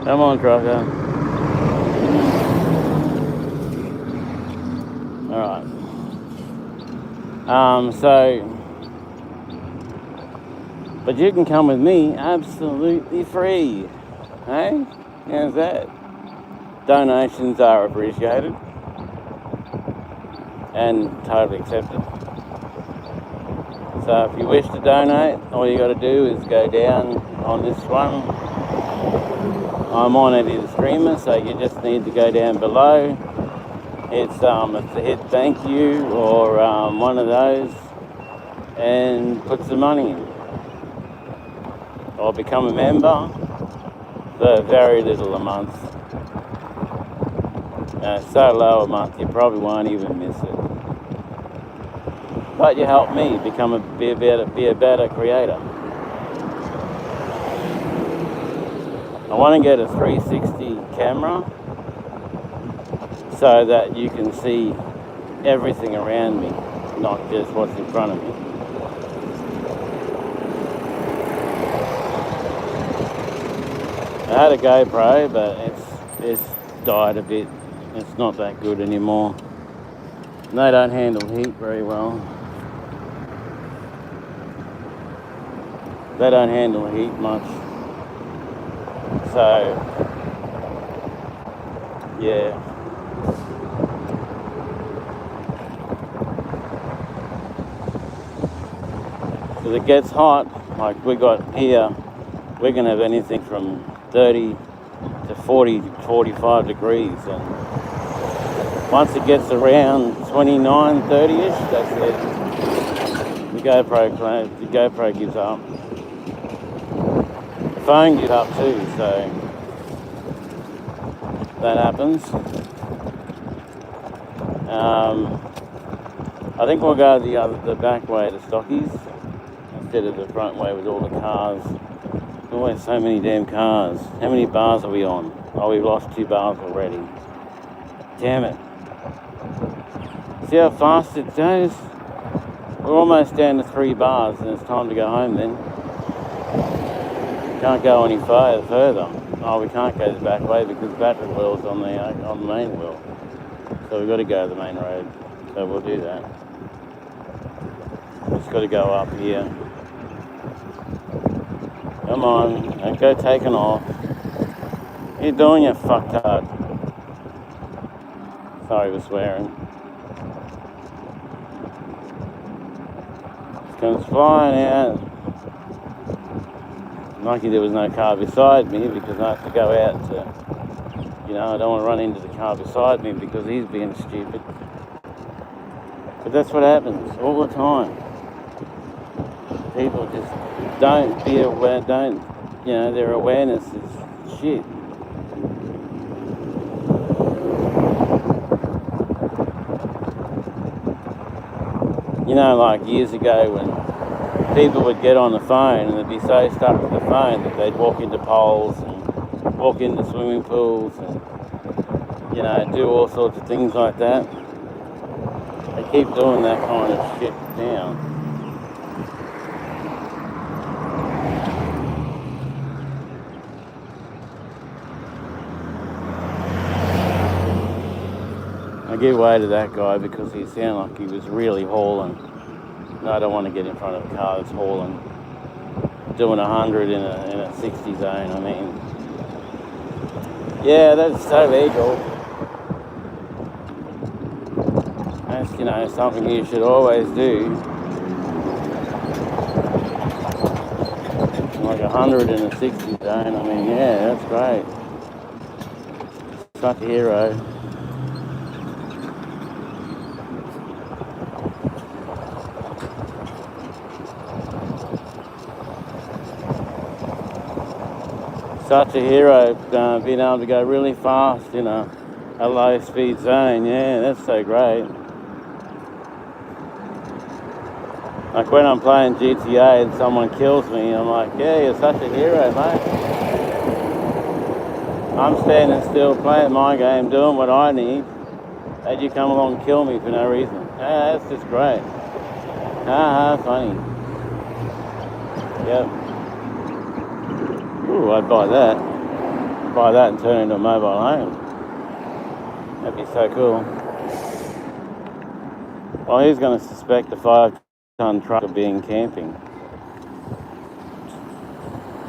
Come on, trucker. Alright. But you can come with me absolutely free. Hey? How's that? Donations are appreciated and totally accepted. So if you wish to donate, all you got to do is go down on this one. I'm on EddieTheStreamer, so you just need to go down below. It's a hit thank you or one of those, and put some money in. Or become a member for very little a month. So low a month you probably won't even miss it. But you help me be a better creator. I want to get a 360 camera so that you can see everything around me, not just what's in front of me. I had a GoPro, but it's died a bit. It's not that good anymore. And they don't handle heat very well. They don't handle heat much. So, yeah. So it gets hot, like we got here, we're going to have anything from 30 to 40, 45 degrees. And once it gets around 29, 30-ish, that's it. The GoPro gives up. The phone gives up too, so that happens. I think we'll go the back way to Stockies instead of the front way with all the cars. There's always so many damn cars. How many bars are we on? Oh, we've lost 2 bars already. Damn it. See how fast it goes? We're almost down to 3 bars and it's time to go home then. Can't go any further. Oh, we can't go the back way because the battery wheel's on the main wheel. So we've got to go to the main road. So we'll do that. Just got to go up here. Come on, don't go taking off. What are you doing, you fucktard? Sorry for swearing. It comes flying out. Lucky there was no car beside me because I have to go out to, you know, I don't want to run into the car beside me because he's being stupid. But that's what happens all the time. People just don't be aware, their awareness is shit. You You know, like years ago when people would get on the phone and they'd be so stuck with the phone that they'd walk into poles and walk into swimming pools and, you know, do all sorts of things like that. They keep doing that kind of shit now. I give way to that guy because he sounded like he was really hauling. No, I don't want to get in front of a car that's hauling. Doing 100 in a 60 zone, I mean. Yeah, that's so legal. That's, you know, something you should always do. Like 100 in a 60 zone, I mean, yeah, that's great. Such a hero. Such a hero, being able to go really fast in a low speed zone. Yeah, that's so great. Like when I'm playing GTA and someone kills me, I'm like, yeah, you're such a hero, mate. I'm standing still playing my game, doing what I need, and you come along and kill me for no reason. Yeah, that's just great. Funny. Yep. Ooh, I'd buy that. Buy that and turn it into a mobile home. That'd be so cool. Well, who's going to suspect a 5-ton truck of being camping?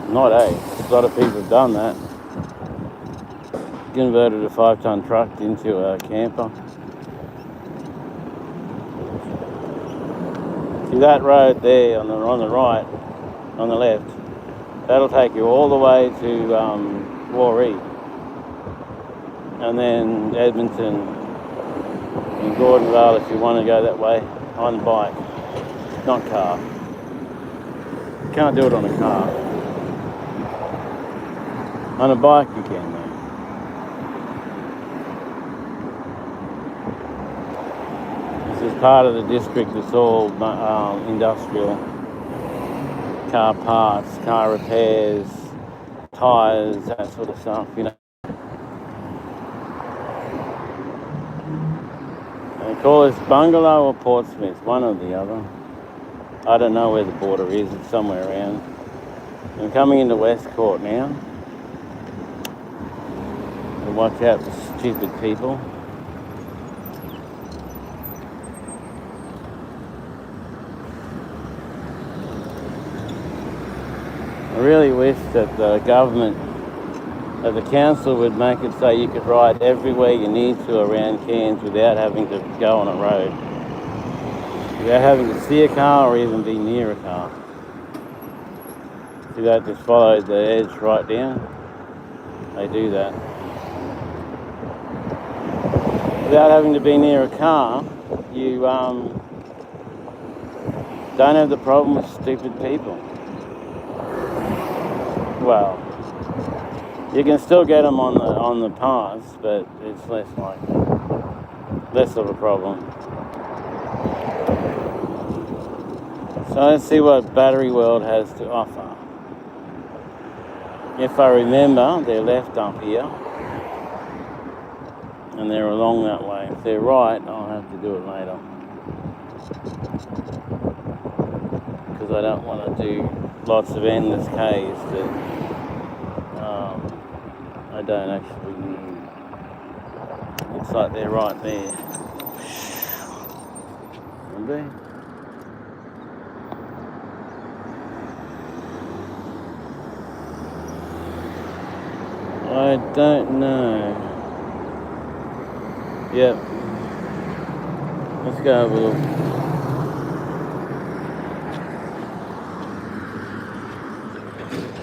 Not A lot of people have done that. Converted a 5-ton truck into a camper. See that road there on the right, on the left, that'll take you all the way to Warree. And then Edmonton and Gordonvale if you want to go that way on bike, not car. You can't do it on a car. On a bike you can though. This is part of the district that's all industrial. Car parts, car repairs, tyres, that sort of stuff, you know. They call this Bungalow or Portsmouth, one or the other. I don't know where the border is, it's somewhere around. I'm coming into Westcourt now. And watch out for stupid people. I really wish that the government, that the council would make it so you could ride everywhere you need to around Cairns without having to go on a road. Without having to see a car or even be near a car. See that, just follow the edge right down. They do that. Without having to be near a car, you don't have the problem with stupid people. Well, you can still get them on the paths, but it's less of a problem. So let's see what Battery World has to offer. If I remember, they're left up here, and they're along that way. If they're right, I'll have to do it later, because I don't want to do lots of endless Ks that I don't actually need. Looks like they're right there. Are they? I don't know. Yep. Let's go have a look.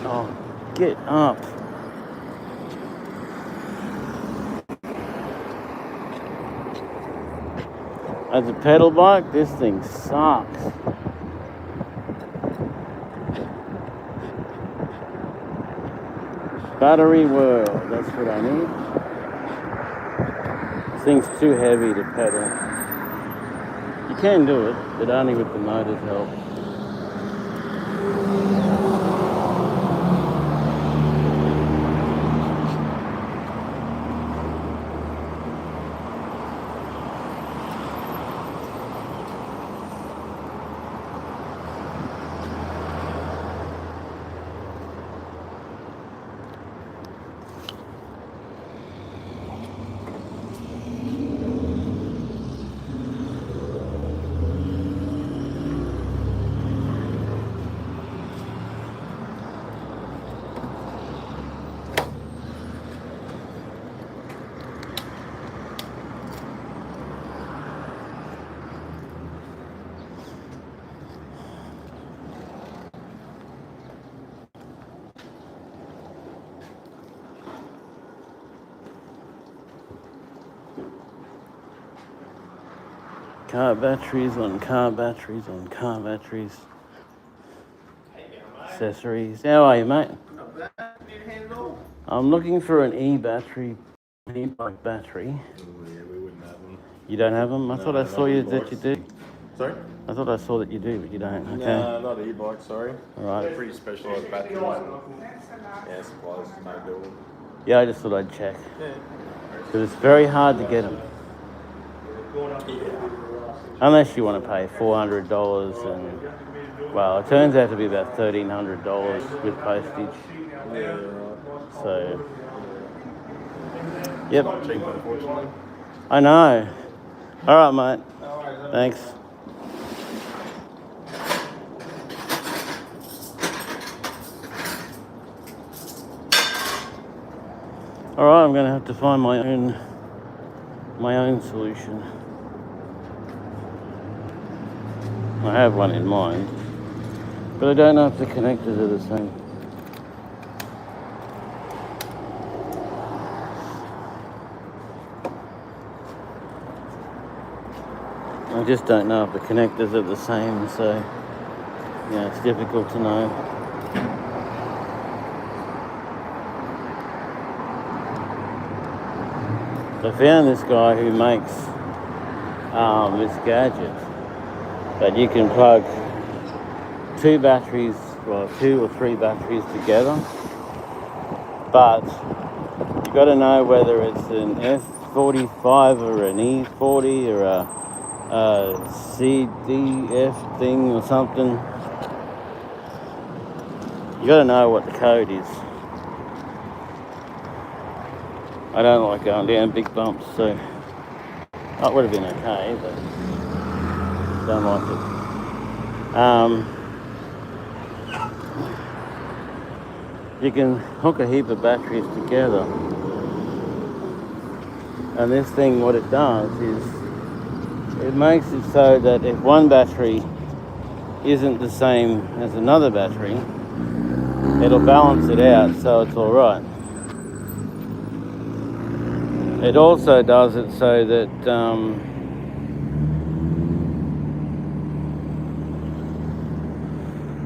Oh, get up. As a pedal bike, this thing sucks. Battery World, that's what I need. This thing's too heavy to pedal. You can do it, but only with the motor's help. Car batteries on car batteries on car batteries. Accessories. How are you, mate? I'm looking for an e-battery, e-bike battery. Yeah, we wouldn't have them. You don't have them? I thought I saw you that you do. Sorry? I thought I saw that you do, but you don't. Okay. No, not e-bike, sorry. All right. They're pretty specialised batteries. Yeah, supplies, no bill. Yeah, I just thought I'd check. Yeah. Because it's very hard to get them. Unless you want to pay $400 and, well, it turns out to be about $1,300 with postage. Yeah, right. So, yep. Not cheap, unfortunately. I know. All right, mate. Thanks. All right, I'm going to have to find my own solution. I have one in mind, but I don't know if the connectors are the same. I just don't know if the connectors are the same, so yeah, it's difficult to know. I found this guy who makes this gadget that you can plug two batteries, well, 2 or 3 batteries together, but you got to know whether it's an S45 or an E40 or a CDF thing or something. You got to know what the code is. I don't like going down big bumps, so that would have been okay, but don't like it. You can hook a heap of batteries together, and this thing, what it does is it makes it so that if one battery isn't the same as another battery, it'll balance it out so it's all right. It also does it so that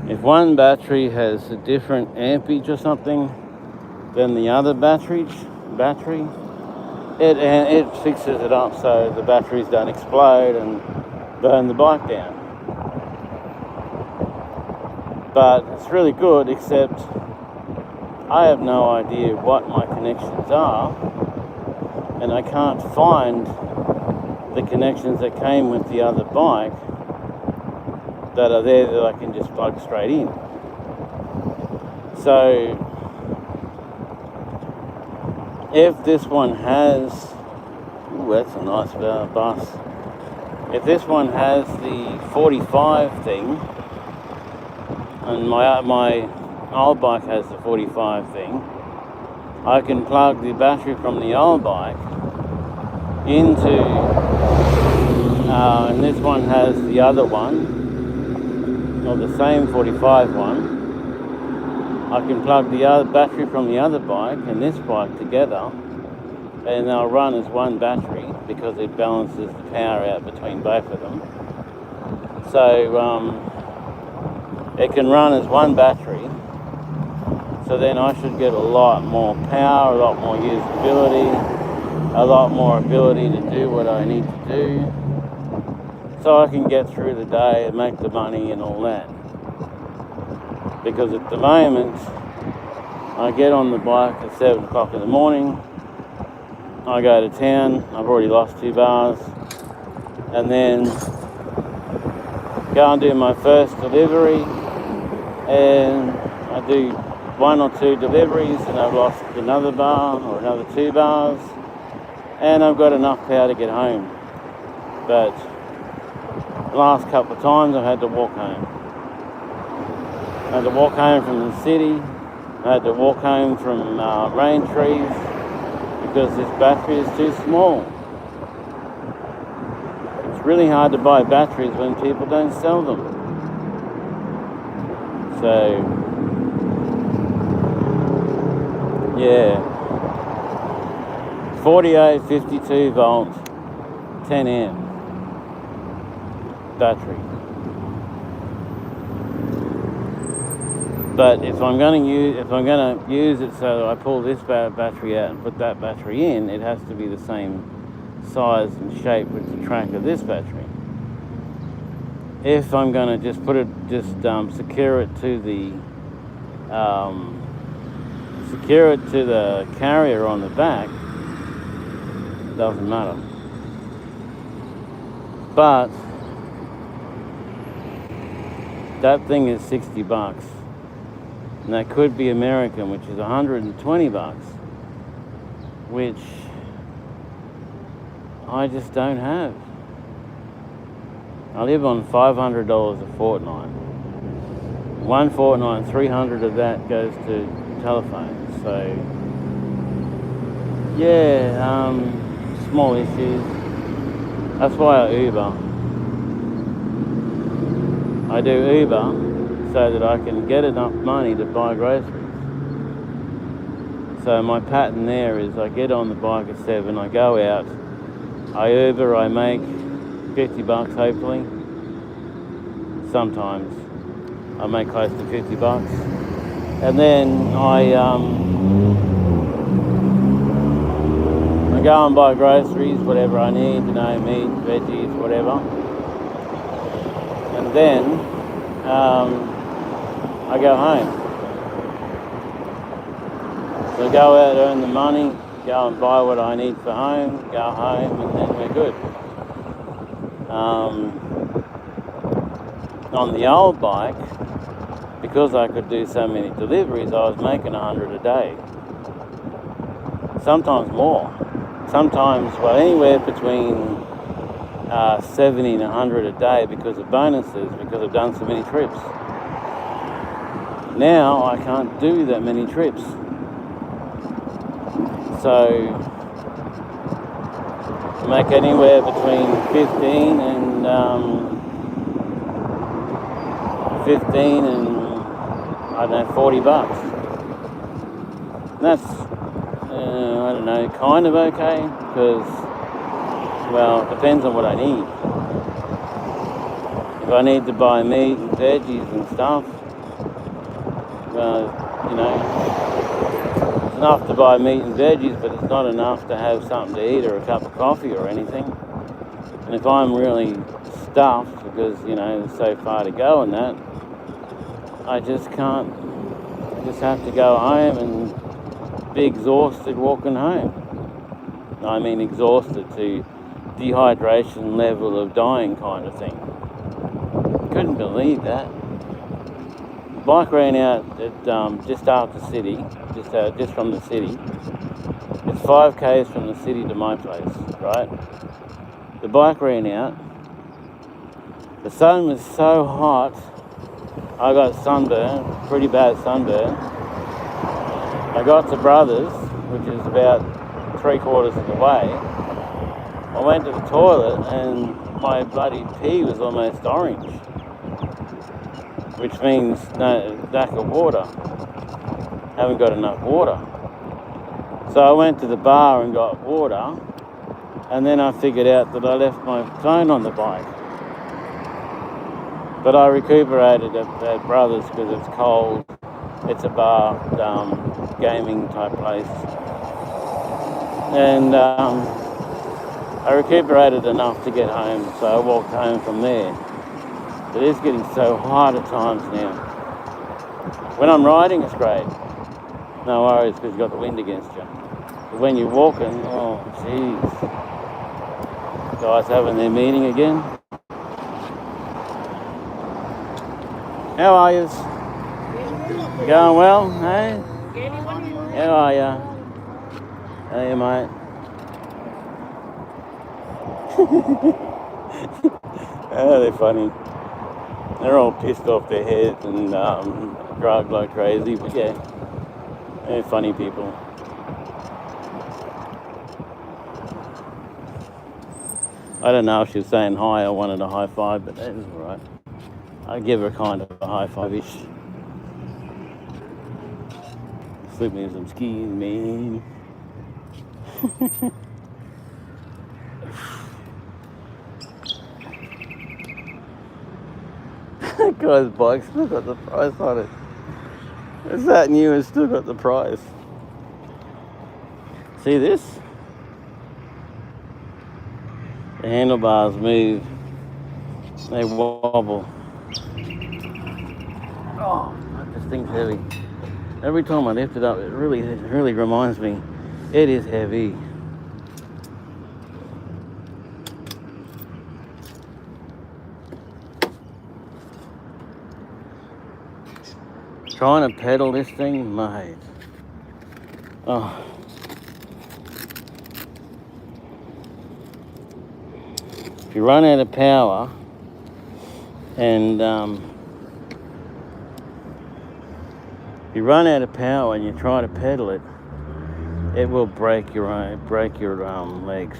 if one battery has a different ampage or something than the other battery, it fixes it up so the batteries don't explode and burn the bike down. But it's really good, except I have no idea what my connections are, and I can't find the connections that came with the other bike that are there that I can just plug straight in. So if this one has, ooh, that's a nice bus. If this one has the 45 thing, and my old bike has the 45 thing, I can plug the battery from the old bike into, and this one has the other one, or the same 45 one. I can plug the other battery from the other bike and this bike together, and they'll run as one battery because it balances the power out between both of them. So it can run as one battery. So then I should get a lot more power, a lot more usability, a lot more ability to do what I need to do. so I can get through the day and make the money and all that. Because at the moment, I get on the bike at 7 o'clock in the morning, I go to town, I've already lost 2 bars, and then go and do my first delivery, and I do 1 or 2 deliveries and I've lost another bar or another 2 bars, and I've got enough power to get home. But the last couple of times I've had to walk home. I had to walk home from the city, I had to walk home from rain trees because this battery is too small. It's really hard to buy batteries when people don't sell them. So, yeah, 48, 52 volt, 10 amp battery. But if I'm going to use it so that I pull this battery out and put that battery in, it has to be the same size and shape with the track of this battery. If I'm going to just secure it to the carrier on the back, it doesn't matter. But that thing is $60. And that could be American, which is $120, which I just don't have. I live on $500 a fortnight. One fortnight, 300 of that goes to telephones. So, yeah, small issues. That's why I Uber. I do Uber so that I can get enough money to buy groceries. So my pattern there is I get on the bike at 7, I go out, I Uber, I make $50 hopefully. Sometimes I make close to $50. And then I go and buy groceries, whatever I need, meat, veggies, whatever. And then I go home. So go out, earn the money, go and buy what I need for home, go home, and then we're good. On the old bike, because I could do so many deliveries, I was making 100 a day. Sometimes more. Sometimes, well, anywhere between 70 and 100 a day because of bonuses, because I've done so many trips. Now I can't do that many trips. So I make anywhere between 15 and I don't know, $40. That's I don't know, kind of okay, because, well, it depends on what I need. If I need to buy meat and veggies and stuff, well, you know, it's enough to buy meat and veggies, but it's not enough to have something to eat or a cup of coffee or anything. And if I'm really stuffed because, you know, there's so far to go and that, I just can't. I just have to go home and be exhausted walking home. I mean exhausted to dehydration level of dying kind of thing. Couldn't believe that. The bike ran out at just after the city, just from the city. It's 5 k's from the city to my place, right? The bike ran out. The sun was so hot, I got sunburn, pretty bad sunburn. I got to Brothers, which is about 3/4 of the way. I went to the toilet and my bloody pee was almost orange, which means no lack of water. Haven't got enough water. So I went to the bar and got water, and then I figured out that I left my phone on the bike. But I recuperated at Brothers because it's cold. It's a bar, gaming type place. And I recuperated enough to get home, so I walked home from there. It is getting so hard at times now. When I'm riding, it's great. No worries, because you've got the wind against you. But when you're walking, oh, jeez. Guys having their meeting again. How are you? You going well, hey? How are you? Hey, mate. Oh, they're funny. They're all pissed off their heads and drugged like crazy, but yeah, they're funny people. I don't know if she was saying hi or wanted a high five, but that was alright. I give her kind of a high five-ish. Slip me some skis, man. That guy's bike still got the price on it. It's that new and still got the price. See this? The handlebars move. They wobble. Oh, this thing's heavy. Every time I lift it up, it really reminds me, it is heavy. Trying to pedal this thing, mate. Oh. If you run out of power and you try to pedal it, it will break your legs.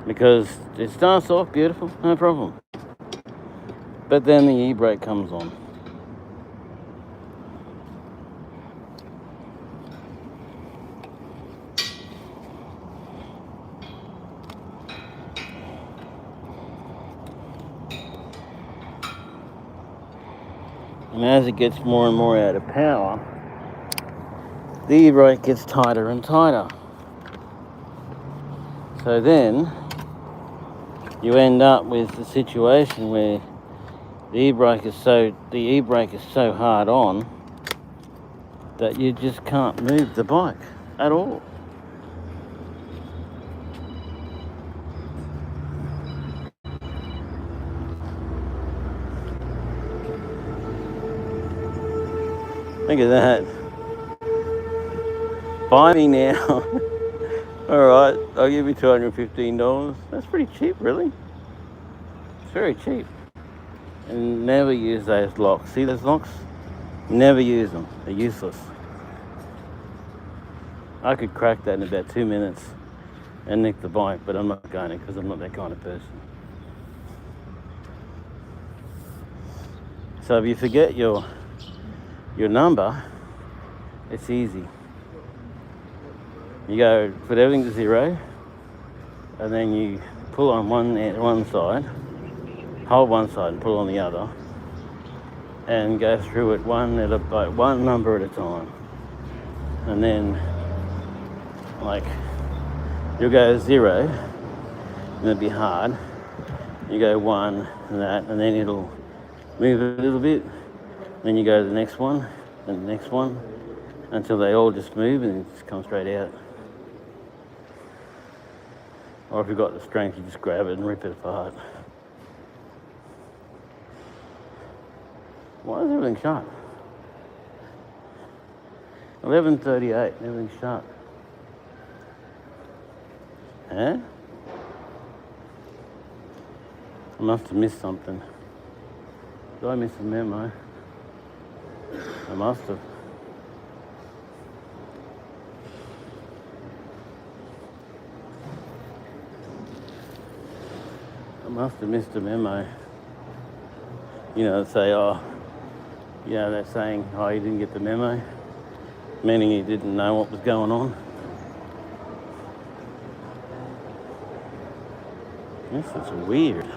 Because it starts off beautiful, no problem. But then the e-brake comes on. And as it gets more and more out of power, the e-brake gets tighter and tighter. So then you end up with a situation where the e-brake is so hard on that you just can't move the bike at all. Look at that. Buy me now. Alright, I'll give you $215. That's pretty cheap, really. It's very cheap. And never use those locks. See those locks? Never use them. They're useless. I could crack that in about 2 minutes and nick the bike, but I'm not going to because I'm not that kind of person. So if you forget your number, it's easy. You go put everything to 0, and then you pull on one side, hold one side and pull on the other, and go through it one number at a time. And then, like, you'll go 0, and it'll be hard. You go 1 and that, and then it'll move a little bit. Then you go to the next one, and the next one, until they all just move and just come straight out. Or if you've got the strength, you just grab it and rip it apart. Why is everything shut? 11:38, everything's shut. Huh? I must have missed something. Did I miss a memo? I must have. I must have missed a memo. You know, say, oh, yeah, they're saying, oh, you didn't get the memo, meaning you didn't know what was going on. This is weird.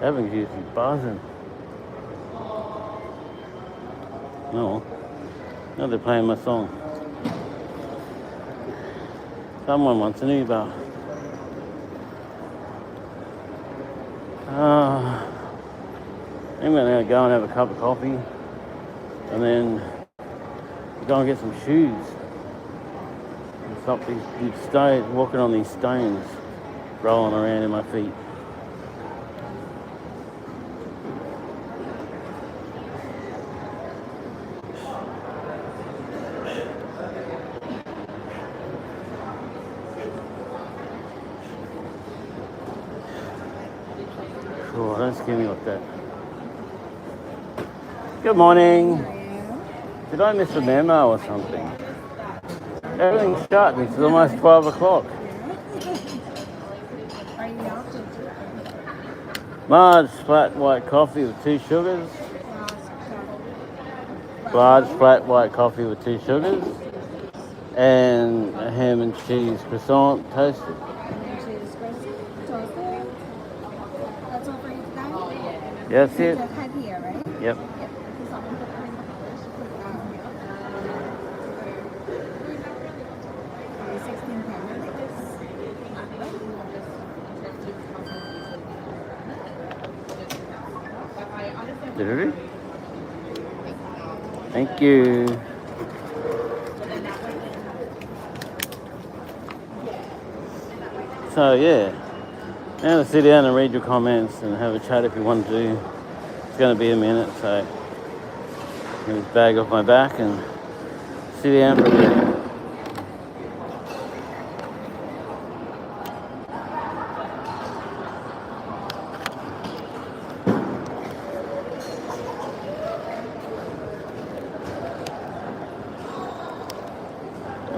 Everything's usually buzzing. No, now they're playing my song. Someone wants an Uber. I'm gonna go and have a cup of coffee and then go and get some shoes. And stop these stones, walking on these stones, rolling around in my feet. Oh, don't scare me like that. Good morning. Did I miss a memo or something? Everything's shut and it's almost 12 o'clock. Large flat white coffee with 2 sugars. Large flat white coffee with 2 sugars. And a ham and cheese croissant toasted. That's all for you today? Yeah, that's it. Just head here, right? Yep. Did it? Thank you. So yeah, now to sit down and read your comments and have a chat if you want to. It's going to be a minute, so get this bag off my back and sit down for a bit.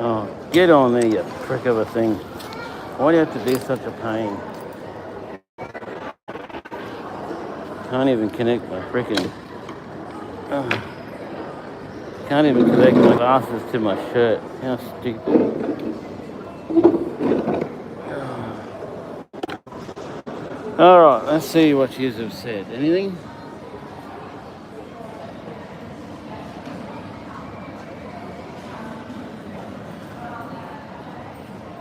Oh, get on there, you prick of a thing. Why do you have to be such a pain? Can't even connect my frickin'... can't even connect my glasses to my shirt. How stupid. Alright, let's see what you have said. Anything?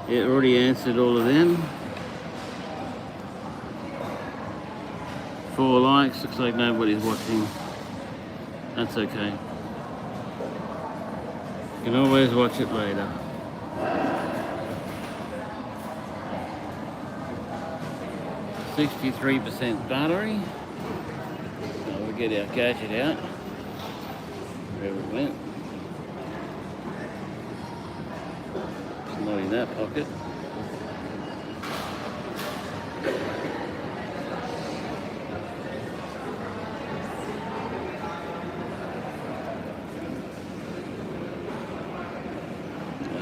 It already answered all of them. 4 likes, looks like nobody's watching. That's okay. You can always watch it later. %63 battery. So we'll get our gadget out. Wherever it went. It's not in that pocket.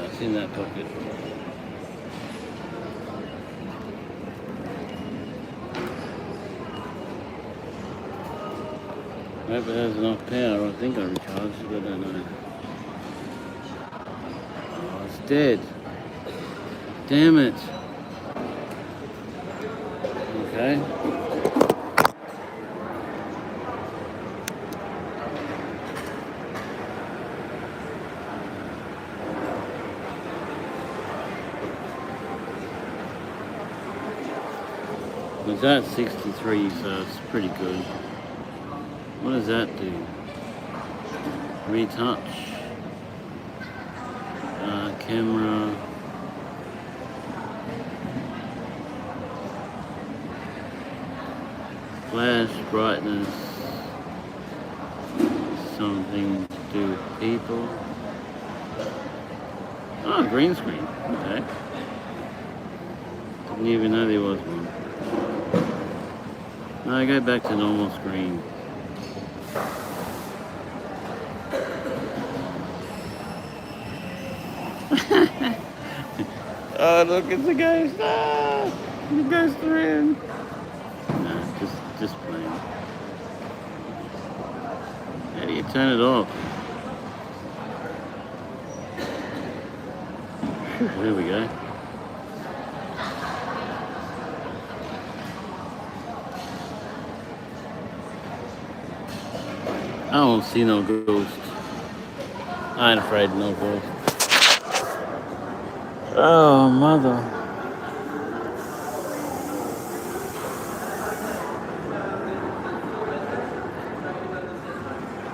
It's in that pocket. I hope it has enough power. I think I recharged it, but I don't know. Oh, it's dead. Damn it. Okay. It's at 63, so it's pretty good. What does that do? Retouch. Camera. Flash, brightness. Something to do with people. Oh, green screen. Okay. Didn't even know there was one. No, go back to normal screen. Oh, look, it's a ghost. Ah, the ghost around. No, just playing. How do you turn it off? There we go. I don't see no ghost. I ain't afraid of no ghost. Oh, mother.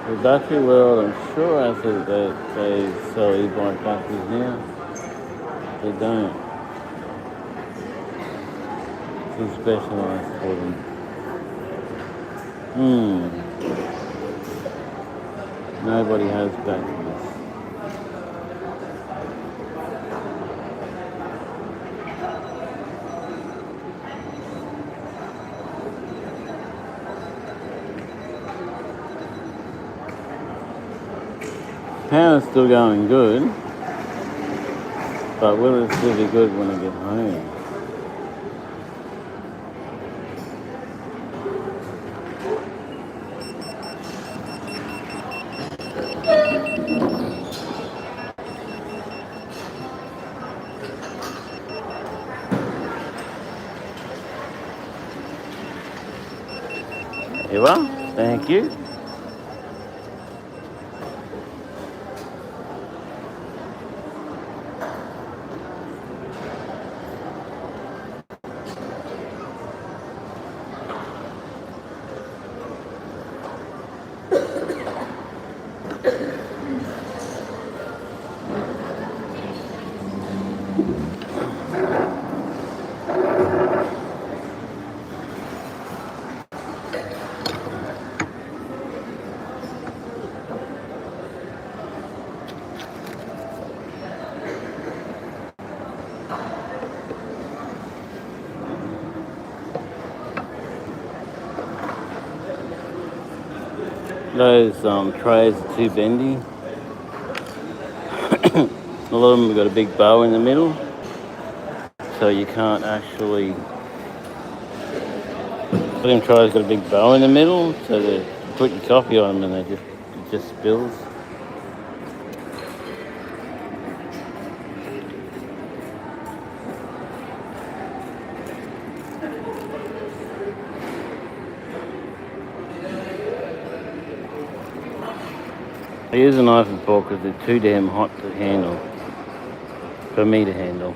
The battery world, I'm sure I think that they sell e-bike batteries now. They don't. Too specialised for them. Nobody has batteries. Power's still going good, but will it still be good when I get home? Here you are. Thank you. Those trays are too bendy. A lot of them have got a big bow in the middle, so you can't actually. One of them trays got a big bow in the middle, so you put your coffee on them and it just spills. I use a knife and fork because they're too damn hot to handle, for me to handle.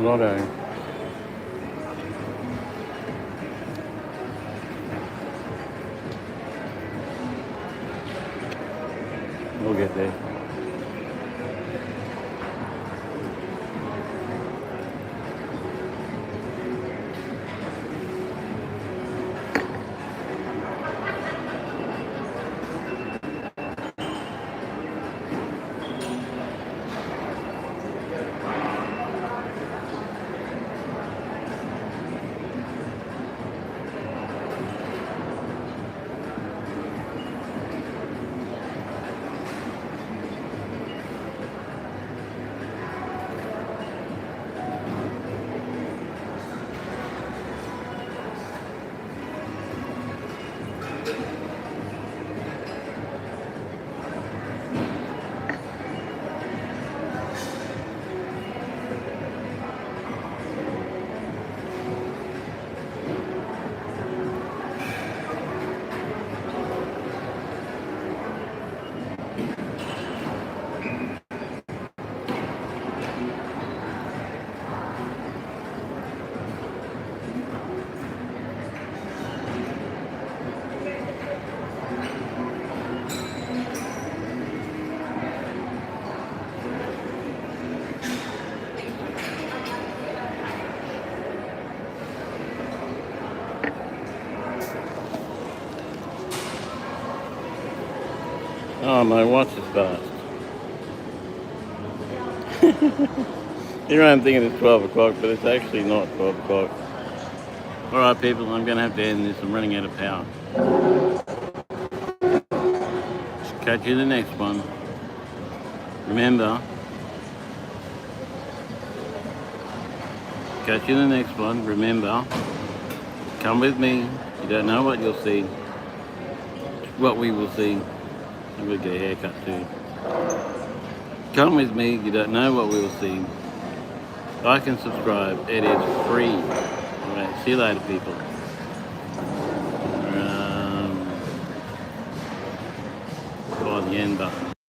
Lotto. We'll get there. Oh, my watch is fast. Here I am thinking it's 12 o'clock, but it's actually not 12 o'clock. Alright people, I'm going to have to end this. I'm running out of power. Catch you in the next one. Remember, catch you in the next one. Remember, come with me. You don't know what you'll see. What we will see. I'm going to get a haircut too. Come with me. You don't know what we will see. Like and subscribe. It is free. Alright, see you later people. By the end button.